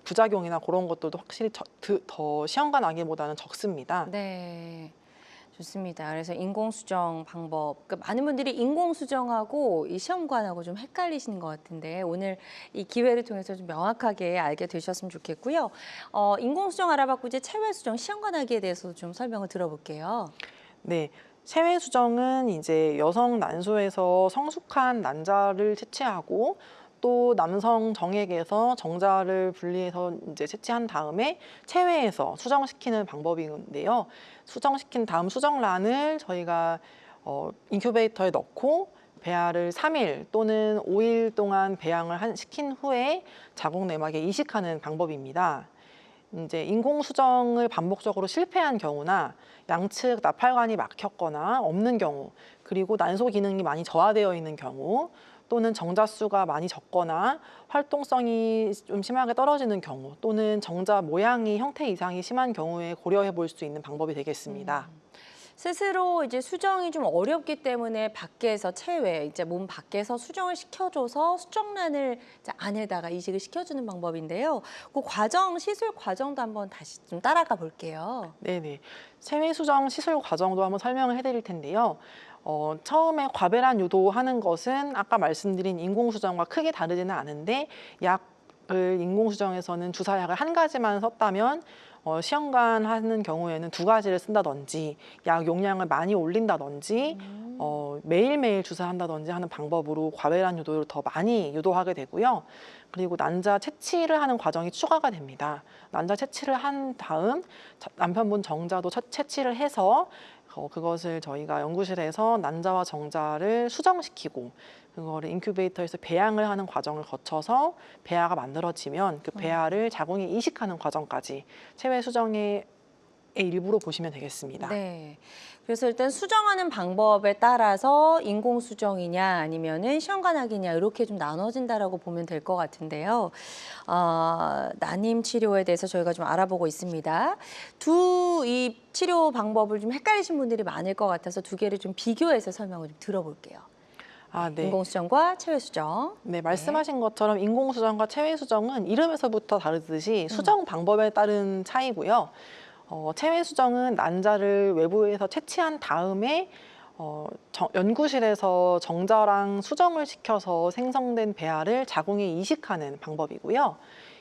Speaker 2: 부작용이나 그런 것들도 확실히 더 시험관 아기보다는 적습니다.
Speaker 1: 네. 좋습니다. 그래서 인공수정 방법. 그러니까 많은 분들이 인공수정하고 이 시험관하고 좀 헷갈리시는 것 같은데 오늘 이 기회를 통해서 좀 명확하게 알게 되셨으면 좋겠고요. 인공수정 알아봤고 이제 체외수정 시험관 하기에 대해서 좀 설명을 들어볼게요.
Speaker 2: 네. 체외수정은 이제 여성 난소에서 성숙한 난자를 채취하고 또 남성 정액에서 정자를 분리해서 이제 채취한 다음에 체외에서 수정시키는 방법인데요. 수정시킨 다음 수정란을 저희가 인큐베이터에 넣고 배아를 3일 또는 5일 동안 배양을 시킨 후에 자궁 내막에 이식하는 방법입니다. 이제 인공수정을 반복적으로 실패한 경우나 양측 나팔관이 막혔거나 없는 경우, 그리고 난소 기능이 많이 저하되어 있는 경우, 또는 정자 수가 많이 적거나 활동성이 좀 심하게 떨어지는 경우 또는 정자 모양이 형태 이상이 심한 경우에 고려해 볼 수 있는 방법이 되겠습니다.
Speaker 1: 스스로 이제 수정이 좀 어렵기 때문에 밖에서 체외, 이제 몸 밖에서 수정을 시켜줘서 수정란을 이제 안에다가 이식을 시켜주는 방법인데요. 그 과정, 시술 과정도 한번 다시 좀 따라가 볼게요.
Speaker 2: 네네. 체외 수정 시술 과정도 한번 설명을 해드릴 텐데요. 처음에 과배란 유도하는 것은 아까 말씀드린 인공수정과 크게 다르지는 않은데 약을 인공수정에서는 주사약을 한 가지만 썼다면 시험관 하는 경우에는 두 가지를 쓴다든지 약 용량을 많이 올린다든지 매일매일 주사한다든지 하는 방법으로 과배란 유도를 더 많이 유도하게 되고요. 그리고 난자 채취를 하는 과정이 추가가 됩니다. 난자 채취를 한 다음 남편분 정자도 채취를 해서 그것을 저희가 연구실에서 난자와 정자를 수정시키고 그거를 인큐베이터에서 배양을 하는 과정을 거쳐서 배아가 만들어지면 그 배아를 자궁에 이식하는 과정까지 체외 수정의 일부로 보시면 되겠습니다.
Speaker 1: 네. 그래서 일단 수정하는 방법에 따라서 인공 수정이냐 아니면은 시험관악이냐 이렇게 좀 나눠진다라고 보면 될 것 같은데요. 난임 치료에 대해서 저희가 좀 알아보고 있습니다. 이 치료 방법을 좀 헷갈리신 분들이 많을 것 같아서 두 개를 좀 비교해서 설명을 좀 들어볼게요.
Speaker 2: 네.
Speaker 1: 인공 수정과 체외 수정.
Speaker 2: 네, 말씀하신 것처럼 인공 수정과 체외 수정은 이름에서부터 다르듯이 수정 방법에 따른 차이고요. 체외 수정은 난자를 외부에서 채취한 다음에 연구실에서 정자랑 수정을 시켜서 생성된 배아를 자궁에 이식하는 방법이고요.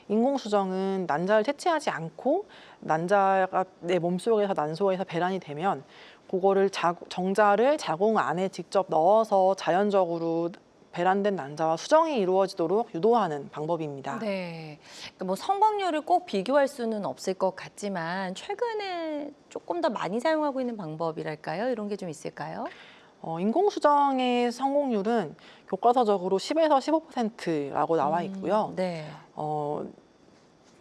Speaker 2: 인공 수정은 난자를 채취하지 않고 난자가 내 몸속에서 난소에서 배란이 되면 그거를 정자를 자궁 안에 직접 넣어서 자연적으로 배란된 난자와 수정이 이루어지도록 유도하는 방법입니다.
Speaker 1: 네. 그러니까 뭐 성공률을 꼭 비교할 수는 없을 것 같지만 최근에 조금 더 많이 사용하고 있는 방법이랄까요? 이런 게 좀 있을까요?
Speaker 2: 인공수정의 성공률은 교과서적으로 10에서 15%라고 나와 있고요.
Speaker 1: 네.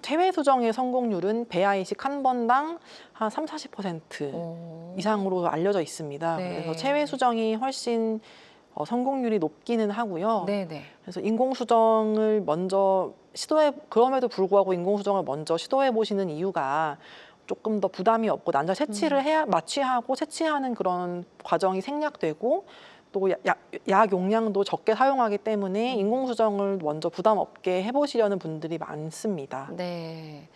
Speaker 2: 체외 수정의 성공률은 배아 이식 한 번당 한 30~40% 이상으로 알려져 있습니다.
Speaker 1: 네.
Speaker 2: 그래서 체외 수정이 훨씬 성공률이 높기는 하고요.
Speaker 1: 네네.
Speaker 2: 그래서 인공수정을 먼저 그럼에도 불구하고 인공수정을 먼저 시도해 보시는 이유가 조금 더 부담이 없고 난자 채취를 마취하고 채취하는 그런 과정이 생략되고 또 약 용량도 적게 사용하기 때문에 인공수정을 먼저 부담 없게 해보시려는 분들이 많습니다.
Speaker 1: 네.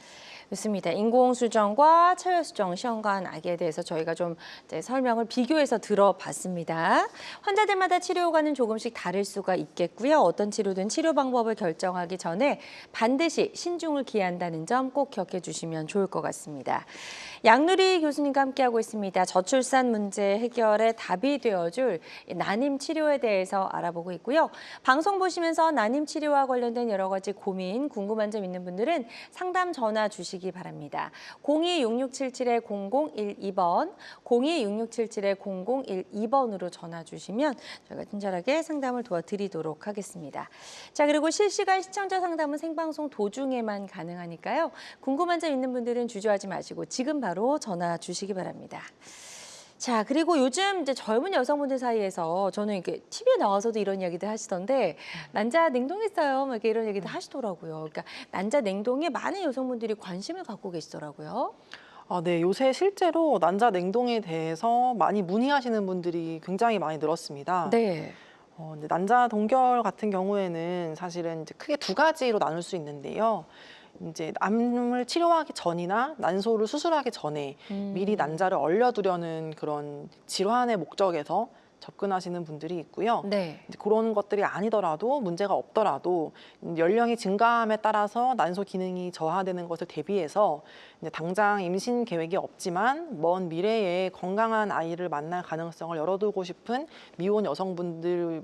Speaker 1: 좋습니다. 인공수정과 체외수정, 시험관악에 대해서 저희가 좀 이제 설명을 비교해서 들어봤습니다. 환자들마다 치료 효과는 조금씩 다를 수가 있겠고요. 어떤 치료든 치료 방법을 결정하기 전에 반드시 신중을 기한다는 점 꼭 기억해 주시면 좋을 것 같습니다. 양누리 교수님과 함께하고 있습니다. 저출산 문제 해결에 답이 되어줄 난임 치료에 대해서 알아보고 있고요. 방송 보시면서 난임 치료와 관련된 여러 가지 고민, 궁금한 점 있는 분들은 상담 전화 주시기 바랍니다. 02-6677-0012번, 02-6677-0012번으로 전화 주시면 저희가 친절하게 상담을 도와드리도록 하겠습니다. 자, 그리고 실시간 시청자 상담은 생방송 도중에만 가능하니까요. 궁금한 점 있는 분들은 주저하지 마시고 지금 바로 전화 주시기 바랍니다. 자, 그리고 요즘 이제 젊은 여성분들 사이에서 저는 이렇게 TV에 나와서도 이런 이야기들 하시던데 난자 냉동했어요. 막 이렇게 이런 얘기도 하시더라고요. 그러니까 난자 냉동에 많은 여성분들이 관심을 갖고 계시더라고요.
Speaker 2: 네, 요새 실제로 난자 냉동에 대해서 많이 문의하시는 분들이 굉장히 많이 늘었습니다.
Speaker 1: 네.
Speaker 2: 근데 난자 동결 같은 경우에는 사실은 이제 크게 두 가지로 나눌 수 있는데요. 이제 암을 치료하기 전이나 난소를 수술하기 전에 미리 난자를 얼려두려는 그런 질환의 목적에서 접근하시는 분들이 있고요.
Speaker 1: 네.
Speaker 2: 이제 그런 것들이 아니더라도 문제가 없더라도 연령이 증가함에 따라서 난소 기능이 저하되는 것을 대비해서 이제 당장 임신 계획이 없지만 먼 미래에 건강한 아이를 만날 가능성을 열어두고 싶은 미혼 여성분들이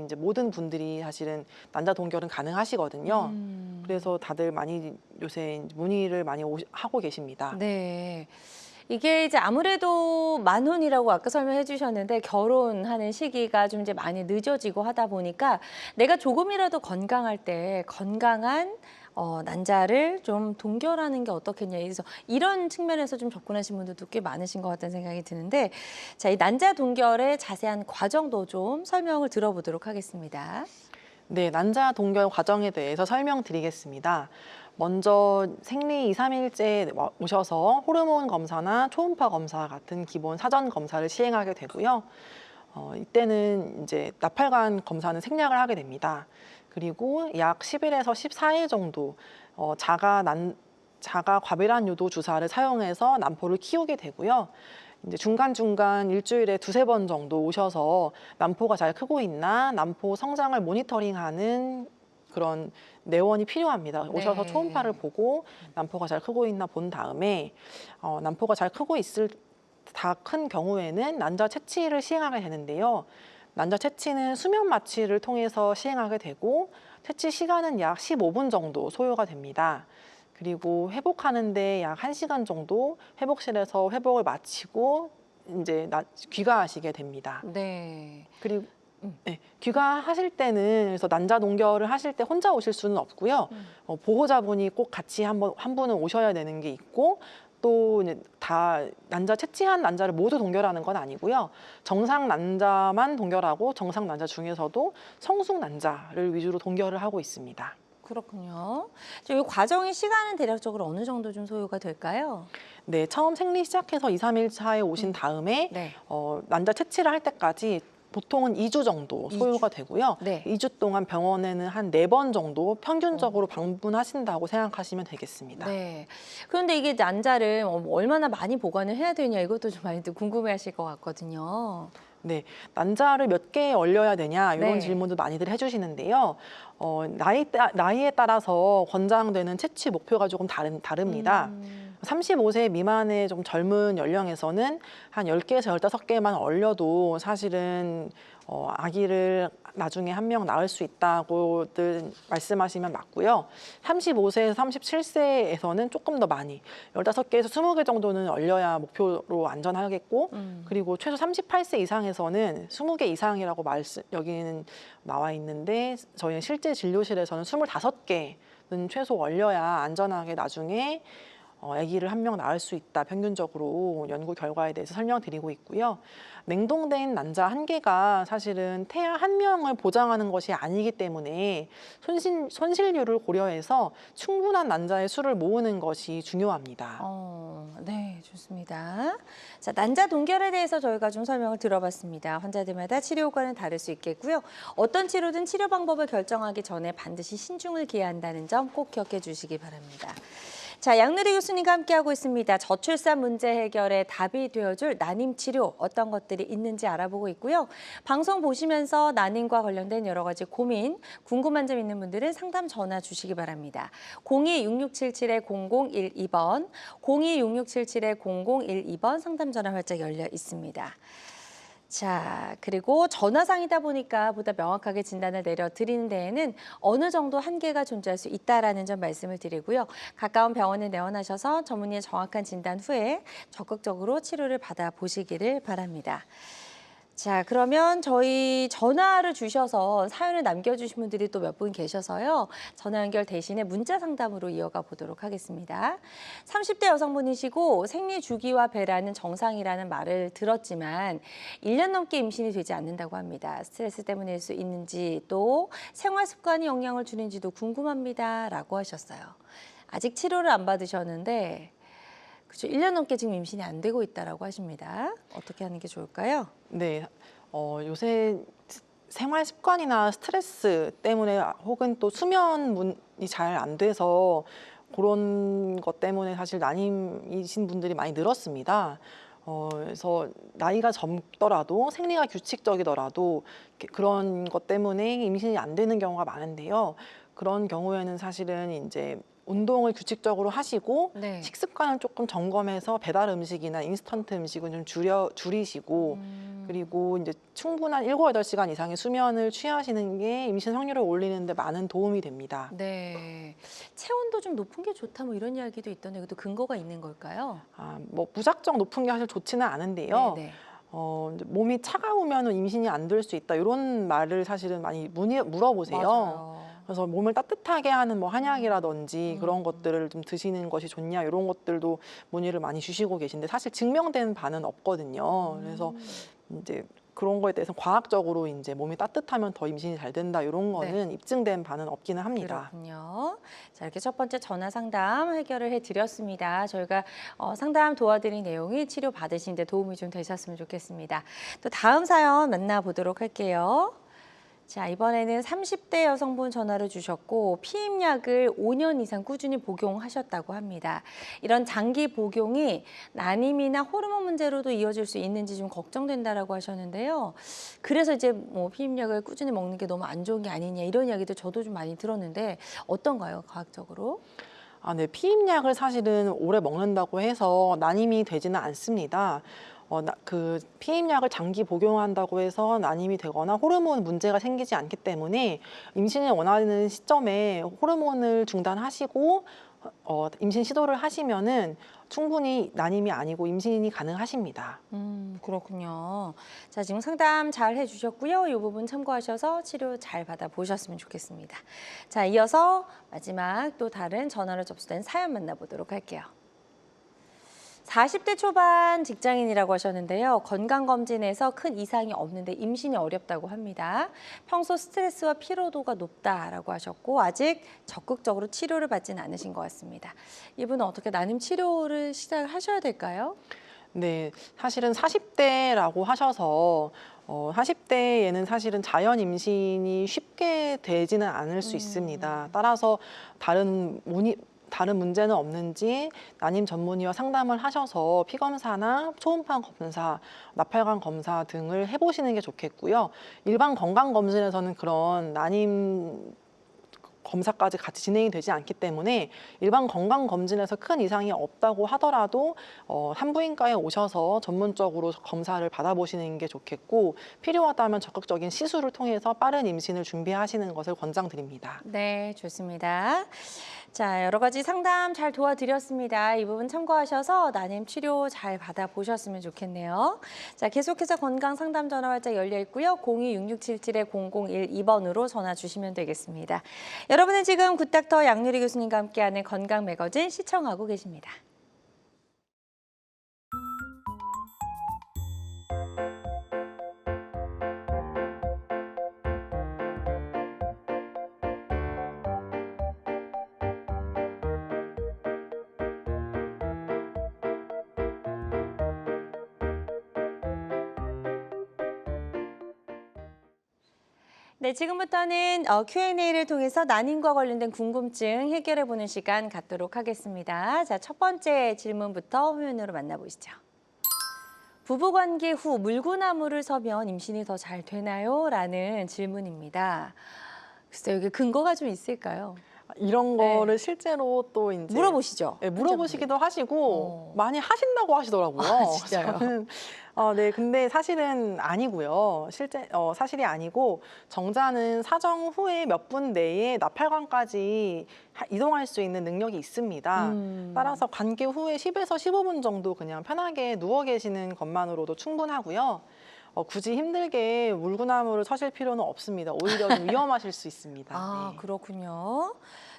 Speaker 2: 이제 모든 분들이 사실은 난자 동결은 가능하시거든요. 그래서 다들 많이 요새 문의를 많이 하고 계십니다.
Speaker 1: 네. 이게 이제 아무래도 만혼이라고 아까 설명해 주셨는데 결혼하는 시기가 좀 이제 많이 늦어지고 하다 보니까 내가 조금이라도 건강할 때 건강한 난자를 좀 동결하는 게 어떻겠냐. 그래서 이런 측면에서 좀 접근하신 분들도 꽤 많으신 것 같다는 생각이 드는데, 자, 이 난자 동결의 자세한 과정도 좀 설명을 들어보도록 하겠습니다.
Speaker 2: 네, 난자 동결 과정에 대해서 설명드리겠습니다. 먼저 생리 2, 3일째 오셔서 호르몬 검사나 초음파 검사 같은 기본 사전 검사를 시행하게 되고요. 이때는 이제 나팔관 검사는 생략을 하게 됩니다. 그리고 약 10일에서 14일 정도 자가 과배란 유도 주사를 사용해서 난포를 키우게 되고요. 이제 중간중간 일주일에 2~3번 정도 오셔서 난포가 잘 크고 있나, 난포 성장을 모니터링하는 그런 내원이 필요합니다. 오셔서
Speaker 1: 네.
Speaker 2: 초음파를 보고 난포가 잘 크고 있나 본 다음에 난포가 잘 크고 있을 다 큰 경우에는 난자 채취를 시행하게 되는데요. 난자 채취는 수면 마취를 통해서 시행하게 되고 채취 시간은 약 15분 정도 소요가 됩니다. 그리고 회복하는데 약 1시간 정도 회복실에서 회복을 마치고 이제 귀가하시게 됩니다.
Speaker 1: 네.
Speaker 2: 그리고 네, 귀가하실 때는 그래서 난자 동결을 하실 때 혼자 오실 수는 없고요. 보호자분이 꼭 같이 한 분은 오셔야 되는 게 있고, 또 이제 다 난자 채취한 난자를 모두 동결하는 건 아니고요. 정상 난자만 동결하고 정상 난자 중에서도 성숙 난자를 위주로 동결을 하고 있습니다.
Speaker 1: 그렇군요. 이 과정의 시간은 대략적으로 어느 정도 좀 소요가 될까요?
Speaker 2: 네, 처음 생리 시작해서 2, 3일 차에 오신 다음에
Speaker 1: 네.
Speaker 2: 난자 채취를 할 때까지 보통은 2주 정도 소요가 되고요.
Speaker 1: 네.
Speaker 2: 2주 동안 병원에는 한 4번 정도 평균적으로 방문하신다고 생각하시면 되겠습니다.
Speaker 1: 네. 그런데 이게 난자를 얼마나 많이 보관을 해야 되냐, 이것도 좀 많이들 궁금해하실 것 같거든요.
Speaker 2: 네, 난자를 몇 개 얼려야 되냐 이런
Speaker 1: 네.
Speaker 2: 질문도 많이들 해주시는데요. 나이에 따라서 권장되는 채취 목표가 조금 다릅니다. 35세 미만의 좀 젊은 연령에서는 한 10개에서 15개만 얼려도 사실은 아기를 나중에 한 명 낳을 수 있다고들 말씀하시면 맞고요. 35세에서 37세에서는 조금 더 많이 15개에서 20개 정도는 얼려야 목표로 안전하겠고, 그리고 최소 38세 이상에서는 20개 이상이라고 여기는 나와 있는데, 저희는 실제 진료실에서는 25개는 최소 얼려야 안전하게 나중에 아기를 한 명 낳을 수 있다, 평균적으로 연구 결과에 대해서 설명드리고 있고요. 냉동된 난자 1개가 사실은 태아 1명을 보장하는 것이 아니기 때문에 손실률을 고려해서 충분한 난자의 수를 모으는 것이 중요합니다.
Speaker 1: 네, 좋습니다. 자, 난자 동결에 대해서 저희가 좀 설명을 들어봤습니다. 환자들마다 치료 효과는 다를 수 있겠고요. 어떤 치료든 치료 방법을 결정하기 전에 반드시 신중을 기해야 한다는 점 꼭 기억해 주시기 바랍니다. 자, 양누리 교수님과 함께하고 있습니다. 저출산 문제 해결에 답이 되어줄 난임 치료, 어떤 것들이 있는지 알아보고 있고요. 방송 보시면서 난임과 관련된 여러 가지 고민, 궁금한 점 있는 분들은 상담 전화 주시기 바랍니다. 02-6677-0012번, 02-6677-0012번 상담 전화 활짝 열려 있습니다. 자, 그리고 전화상이다 보니까 보다 명확하게 진단을 내려드리는 데에는 어느 정도 한계가 존재할 수 있다라는 점 말씀을 드리고요. 가까운 병원에 내원하셔서 전문의의 정확한 진단 후에 적극적으로 치료를 받아보시기를 바랍니다. 자, 그러면 저희 전화를 주셔서 사연을 남겨주신 분들이 또 몇 분 계셔서요. 전화 연결 대신에 문자 상담으로 이어가 보도록 하겠습니다. 30대 여성분이시고 생리 주기와 배라는 정상이라는 말을 들었지만 1년 넘게 임신이 되지 않는다고 합니다. 스트레스 때문일 수 있는지 또 생활 습관이 영향을 주는지도 궁금합니다. 라고 하셨어요. 아직 치료를 안 받으셨는데 그렇죠. 1년 넘게 지금 임신이 안 되고 있다라고 하십니다. 어떻게 하는 게 좋을까요?
Speaker 2: 네, 요새 생활 습관이나 스트레스 때문에 혹은 또 수면이 잘 안 돼서 그런 것 때문에 사실 난임이신 분들이 많이 늘었습니다. 그래서 나이가 젊더라도 생리가 규칙적이더라도 그런 것 때문에 임신이 안 되는 경우가 많은데요. 그런 경우에는 사실은 이제 운동을 규칙적으로 하시고
Speaker 1: 네.
Speaker 2: 식습관을 조금 점검해서 배달 음식이나 인스턴트 음식은 좀 줄이시고 그리고 이제 충분한 7, 8시간 이상의 수면을 취하시는 게 임신 확률을 올리는 데 많은 도움이 됩니다.
Speaker 1: 네. 체온도 좀 높은 게 좋다 뭐 이런 이야기도 있던데 이것도 근거가 있는 걸까요?
Speaker 2: 뭐 무작정 높은 게 사실 좋지는 않은데요.
Speaker 1: 네.
Speaker 2: 이제 몸이 차가우면 임신이 안 될 수 있다 이런 말을 사실은 많이 물어보세요.
Speaker 1: 맞아요.
Speaker 2: 그래서 몸을 따뜻하게 하는 뭐 한약이라든지 그런 것들을 좀 드시는 것이 좋냐 이런 것들도 문의를 많이 주시고 계신데 사실 증명된 바는 없거든요. 그래서 이제 그런 거에 대해서 과학적으로 이제 몸이 따뜻하면 더 임신이 잘 된다 이런 거는 입증된 바는 없기는 합니다.
Speaker 1: 그렇군요. 자, 이렇게 첫 번째 전화 상담 해결을 해드렸습니다. 저희가 상담 도와드린 내용이 치료 받으신 데 도움이 좀 되셨으면 좋겠습니다. 또 다음 사연 만나보도록 할게요. 자, 이번에는 30대 여성분 전화를 주셨고 피임약을 5년 이상 꾸준히 복용하셨다고 합니다. 이런 장기 복용이 난임이나 호르몬 문제로도 이어질 수 있는지 좀 걱정된다라고 하셨는데요. 그래서 이제 뭐 피임약을 꾸준히 먹는 게 너무 안 좋은 게 아니냐 이런 이야기도 저도 좀 많이 들었는데 어떤가요, 과학적으로?
Speaker 2: 아, 네. 피임약을 사실은 오래 먹는다고 해서 난임이 되지는 않습니다. 그 피임약을 장기 복용한다고 해서 난임이 되거나 호르몬 문제가 생기지 않기 때문에 임신을 원하는 시점에 호르몬을 중단하시고 임신 시도를 하시면은 충분히 난임이 아니고 임신이 가능하십니다.
Speaker 1: 그렇군요. 자, 지금 상담 잘 해주셨고요. 이 부분 참고하셔서 치료 잘 받아보셨으면 좋겠습니다. 자, 이어서 마지막 또 다른 전화로 접수된 사연 만나보도록 할게요. 40대 초반 직장인이라고 하셨는데요. 건강검진에서 큰 이상이 없는데 임신이 어렵다고 합니다. 평소 스트레스와 피로도가 높다라고 하셨고 아직 적극적으로 치료를 받지는 않으신 것 같습니다. 이분은 어떻게 난임 치료를 시작하셔야 될까요?
Speaker 2: 네, 사실은 40대라고 하셔서 40대에는 사실은 자연 임신이 쉽게 되지는 않을 수 있습니다. 따라서 다른 문제는 없는지 난임 전문의와 상담을 하셔서 피검사나 초음파 검사, 나팔관 검사 등을 해보시는 게 좋겠고요. 일반 건강검진에서는 그런 난임 검사까지 같이 진행이 되지 않기 때문에 일반 건강검진에서 큰 이상이 없다고 하더라도 산부인과에 오셔서 전문적으로 검사를 받아보시는 게 좋겠고 필요하다면 적극적인 시술을 통해서 빠른 임신을 준비하시는 것을 권장드립니다.
Speaker 1: 네, 좋습니다. 자, 여러 가지 상담 잘 도와드렸습니다. 이 부분 참고하셔서 난임 치료 잘 받아보셨으면 좋겠네요. 자, 계속해서 건강 상담 전화 활짝 열려 있고요. 02-6677-0012번으로 전화 주시면 되겠습니다. 여러분은 지금 굿닥터 양유리 교수님과 함께하는 건강 매거진 시청하고 계십니다. 네, 지금부터는 Q&A를 통해서 난임과 관련된 궁금증 해결해보는 시간 갖도록 하겠습니다. 자, 첫 번째 질문부터 화면으로 만나보시죠. 부부관계 후 물구나무를 서면 임신이 더 잘 되나요? 라는 질문입니다. 글쎄요, 이게 근거가 좀 있을까요?
Speaker 2: 이런 거를 실제로 또 이제
Speaker 1: 물어보시죠.
Speaker 2: 네, 물어보시기도 하시고 많이 하신다고 하시더라고요.
Speaker 1: 아, 진짜요?
Speaker 2: 저는 네, 근데 사실은 아니고요. 실제 사실이 아니고 정자는 사정 후에 몇 분 내에 나팔관까지 이동할 수 있는 능력이 있습니다. 따라서 관계 후에 10에서 15분 정도 그냥 편하게 누워 계시는 것만으로도 충분하고요. 굳이 힘들게 물구나무를 서실 필요는 없습니다. 오히려 좀 위험하실 수 있습니다.
Speaker 1: 아,
Speaker 2: 네.
Speaker 1: 그렇군요.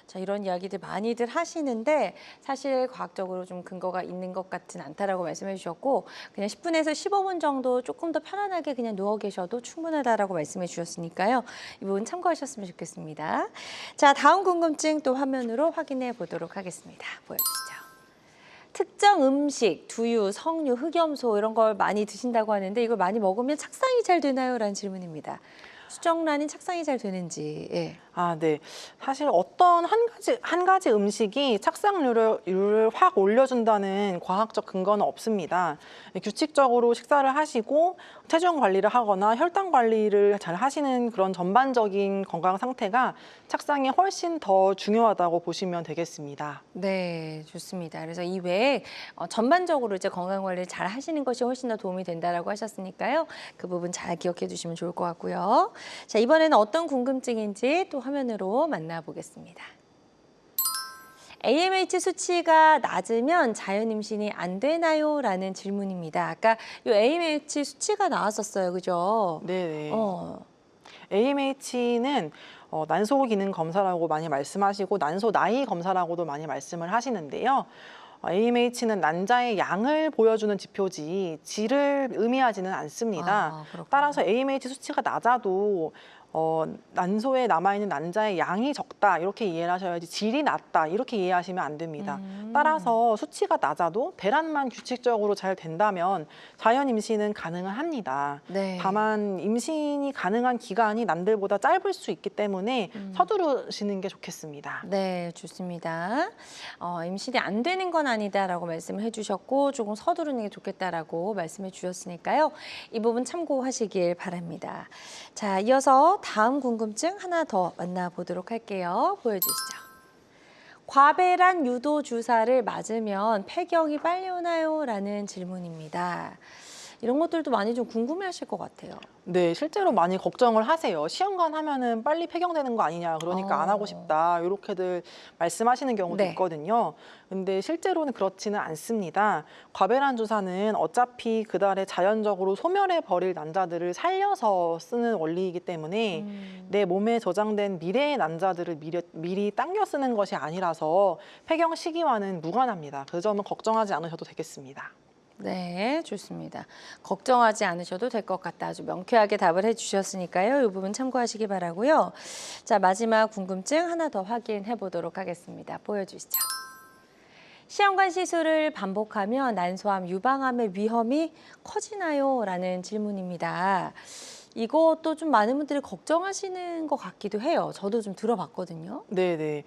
Speaker 1: 자, 이런 이야기들 많이들 하시는데 사실 과학적으로 좀 근거가 있는 것 같진 않다라고 말씀해 주셨고 그냥 10분에서 15분 정도 조금 더 편안하게 그냥 누워 계셔도 충분하다라고 말씀해 주셨으니까요. 이 부분 참고하셨으면 좋겠습니다. 자, 다음 궁금증 또 화면으로 확인해 보도록 하겠습니다. 보여주시죠. 특정 음식, 두유, 석류, 흑염소 이런 걸 많이 드신다고 하는데 이걸 많이 먹으면 착상이 잘 되나요? 라는 질문입니다. 수정란인 착상이 잘 되는지. 예.
Speaker 2: 아, 네. 사실 어떤 한 가지 음식이 착상률을 확 올려준다는 과학적 근거는 없습니다. 규칙적으로 식사를 하시고 체중 관리를 하거나 혈당 관리를 잘 하시는 그런 전반적인 건강 상태가 착상에 훨씬 더 중요하다고 보시면 되겠습니다.
Speaker 1: 네, 좋습니다. 그래서 이 외에 전반적으로 이제 건강 관리를 잘 하시는 것이 훨씬 더 도움이 된다라고 하셨으니까요. 그 부분 잘 기억해 두시면 좋을 것 같고요. 자, 이번에는 어떤 궁금증인지 또 화면으로 만나보겠습니다. AMH 수치가 낮으면 자연 임신이 안 되나요? 라는 질문입니다. 아까 이 AMH 수치가 나왔었어요. 그죠?
Speaker 2: 네네. AMH는 난소 기능 검사라고 많이 말씀하시고 난소 나이 검사라고도 많이 말씀을 하시는데요. AMH는 난자의 양을 보여주는 지표지 질을 의미하지는 않습니다.
Speaker 1: 그렇군요.
Speaker 2: 따라서 AMH 수치가 낮아도 난소에 남아있는 난자의 양이 적다 이렇게 이해를 하셔야지 질이 낮다 이렇게 이해하시면 안 됩니다. 따라서 수치가 낮아도 배란만 규칙적으로 잘 된다면 자연 임신은 가능합니다.
Speaker 1: 네.
Speaker 2: 다만 임신이 가능한 기간이 남들보다 짧을 수 있기 때문에 서두르시는 게 좋겠습니다.
Speaker 1: 네, 좋습니다. 임신이 안 되는 건 아니다라고 말씀을 해주셨고 조금 서두르는 게 좋겠다라고 말씀해 주셨으니까요. 이 부분 참고하시길 바랍니다. 자, 이어서 다음 궁금증 하나 더 만나보도록 할게요. 보여주시죠. 과배란 유도 주사를 맞으면 폐경이 빨리 오나요? 라는 질문입니다. 이런 것들도 많이 좀 궁금해하실 것 같아요.
Speaker 2: 네, 실제로 많이 걱정을 하세요. 시험관 하면은 빨리 폐경되는 거 아니냐, 그러니까 안 하고 싶다, 이렇게들 말씀하시는 경우도
Speaker 1: 네.
Speaker 2: 있거든요. 근데 실제로는 그렇지는 않습니다. 과배란 주사는 어차피 그달에 자연적으로 소멸해 버릴 난자들을 살려서 쓰는 원리이기 때문에 내 몸에 저장된 미래의 난자들을 미리 당겨 쓰는 것이 아니라서 폐경 시기와는 무관합니다. 그 점은 걱정하지 않으셔도 되겠습니다.
Speaker 1: 네, 좋습니다. 걱정하지 않으셔도 될 것 같다. 아주 명쾌하게 답을 해주셨으니까요. 이 부분 참고하시기 바라고요. 자, 마지막 궁금증 하나 더 확인해 보도록 하겠습니다. 보여주시죠. 시험관 시술을 반복하면 난소암 유방암의 위험이 커지나요? 라는 질문입니다. 이것도 좀 많은 분들이 걱정하시는 것 같기도 해요. 저도 좀 들어봤거든요.
Speaker 2: 네네.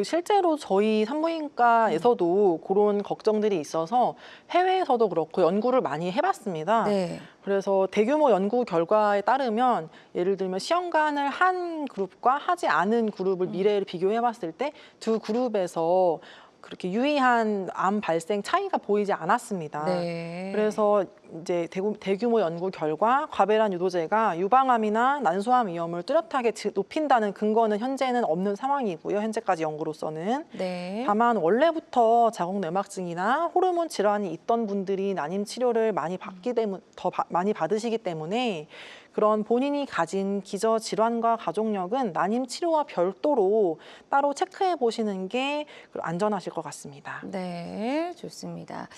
Speaker 2: 실제로 저희 산부인과에서도 그런 걱정들이 있어서 해외에서도 그렇고 연구를 많이 해봤습니다.
Speaker 1: 네.
Speaker 2: 그래서 대규모 연구 결과에 따르면 예를 들면 시험관을 한 그룹과 하지 않은 그룹을 미래를 비교해봤을 때 두 그룹에서 그렇게 유의한 암 발생 차이가 보이지 않았습니다.
Speaker 1: 네.
Speaker 2: 그래서 이제 대규모 연구 결과 과배란 유도제가 유방암이나 난소암 위험을 뚜렷하게 높인다는 근거는 현재는 없는 상황이고요. 현재까지 연구로서는.
Speaker 1: 네.
Speaker 2: 다만 원래부터 자궁내막증이나 호르몬 질환이 있던 분들이 난임 치료를 많이 많이 받으시기 때문에 그런 본인이 가진 기저 질환과 가족력은 난임 치료와 별도로 따로 체크해 보시는 게 안전하실 것 같습니다.
Speaker 1: 네, 좋습니다.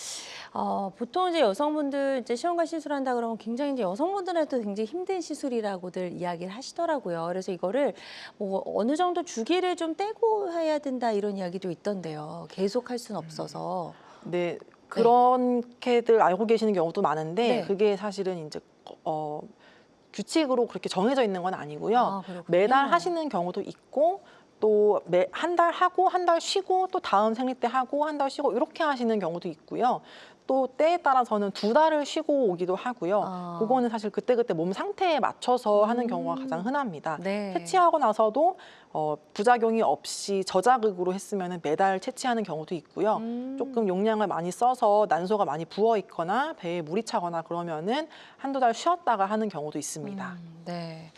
Speaker 1: 보통 이제 여성분들 이제 시험관 시술한다 그러면 굉장히 이제 여성분들한테도 굉장히 힘든 시술이라고들 이야기를 하시더라고요. 그래서 이거를 뭐 어느 정도 주기를 좀 떼고 해야 된다 이런 이야기도 있던데요. 계속 할 수는 없어서.
Speaker 2: 네, 그렇게들 알고 계시는 경우도 많은데
Speaker 1: 네.
Speaker 2: 그게 사실은 이제 규칙으로 그렇게 정해져 있는 건 아니고요.
Speaker 1: 그렇군요.
Speaker 2: 매달 하시는 경우도 있고 또 한 달 하고 한 달 쉬고 또 다음 생리 때 하고 한 달 쉬고 이렇게 하시는 경우도 있고요. 또 때에 따라서는 2달을 쉬고 오기도 하고요. 그거는 사실 그때그때 몸 상태에 맞춰서 하는 경우가 가장 흔합니다.
Speaker 1: 네.
Speaker 2: 채취하고 나서도 부작용이 없이 저자극으로 했으면 매달 채취하는 경우도 있고요. 조금 용량을 많이 써서 난소가 많이 부어 있거나 배에 물이 차거나 그러면은 한두 달 쉬었다가 하는 경우도 있습니다.
Speaker 1: 네.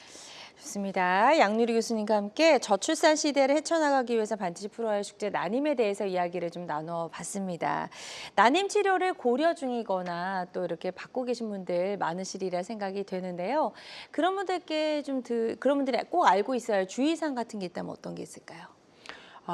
Speaker 1: 좋습니다. 양유리 교수님과 함께 저출산 시대를 헤쳐나가기 위해서 반드시 풀어야 할 숙제 난임에 대해서 이야기를 좀 나눠봤습니다. 난임 치료를 고려 중이거나 또 이렇게 받고 계신 분들 많으시리라 생각이 되는데요. 그런 분들께 그런 분들이 꼭 알고 있어야 할 주의사항 같은 게 있다면 어떤 게 있을까요?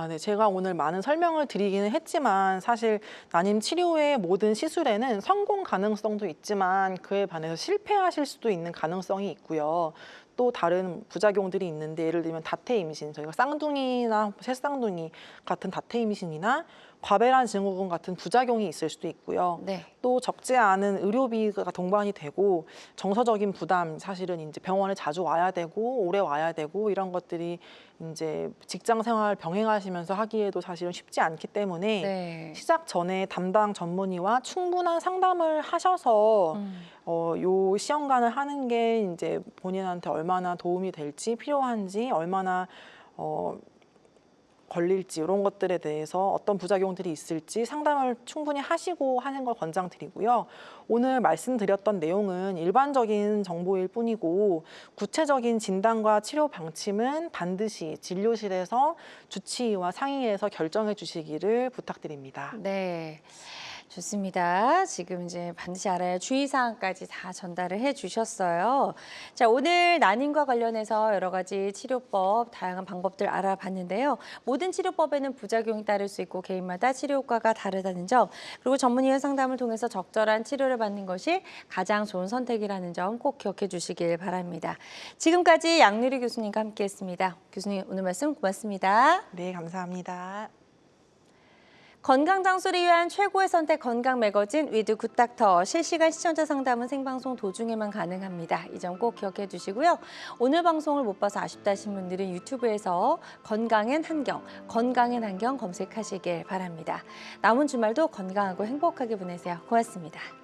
Speaker 2: 네. 제가 오늘 많은 설명을 드리기는 했지만 사실 난임 치료의 모든 시술에는 성공 가능성도 있지만 그에 반해서 실패하실 수도 있는 가능성이 있고요. 또 다른 부작용들이 있는데 예를 들면 다태 임신, 저희가 쌍둥이나 새쌍둥이 같은 다태 임신이나 과배란 증후군 같은 부작용이 있을 수도 있고요.
Speaker 1: 네.
Speaker 2: 또 적지 않은 의료비가 동반이 되고 정서적인 부담, 사실은 이제 병원에 자주 와야 되고 오래 와야 되고 이런 것들이 이제 직장 생활 병행하시면서 하기에도 사실은 쉽지 않기 때문에
Speaker 1: 네.
Speaker 2: 시작 전에 담당 전문의와 충분한 상담을 하셔서 요 시험관을 하는 게 이제 본인한테 얼마나 도움이 될지 필요한지 얼마나 걸릴지 이런 것들에 대해서 어떤 부작용들이 있을지 상담을 충분히 하시고 하는 걸 권장드리고요. 오늘 말씀드렸던 내용은 일반적인 정보일 뿐이고 구체적인 진단과 치료 방침은 반드시 진료실에서 주치의와 상의해서 결정해 주시기를 부탁드립니다.
Speaker 1: 네. 좋습니다. 지금 이제 반드시 알아야 주의사항까지 다 전달을 해주셨어요. 자, 오늘 난임과 관련해서 여러 가지 치료법, 다양한 방법들 알아봤는데요. 모든 치료법에는 부작용이 따를 수 있고 개인마다 치료 효과가 다르다는 점, 그리고 전문의의 상담을 통해서 적절한 치료를 받는 것이 가장 좋은 선택이라는 점 꼭 기억해 주시길 바랍니다. 지금까지 양유리 교수님과 함께했습니다. 교수님 오늘 말씀 고맙습니다.
Speaker 2: 네, 감사합니다.
Speaker 1: 건강 장수를 위한 최고의 선택 건강 매거진 위드 굿닥터 실시간 시청자 상담은 생방송 도중에만 가능합니다. 이 점 꼭 기억해 두시고요. 오늘 방송을 못 봐서 아쉽다 하신 분들은 유튜브에서 건강엔 한경 검색하시길 바랍니다. 남은 주말도 건강하고 행복하게 보내세요. 고맙습니다.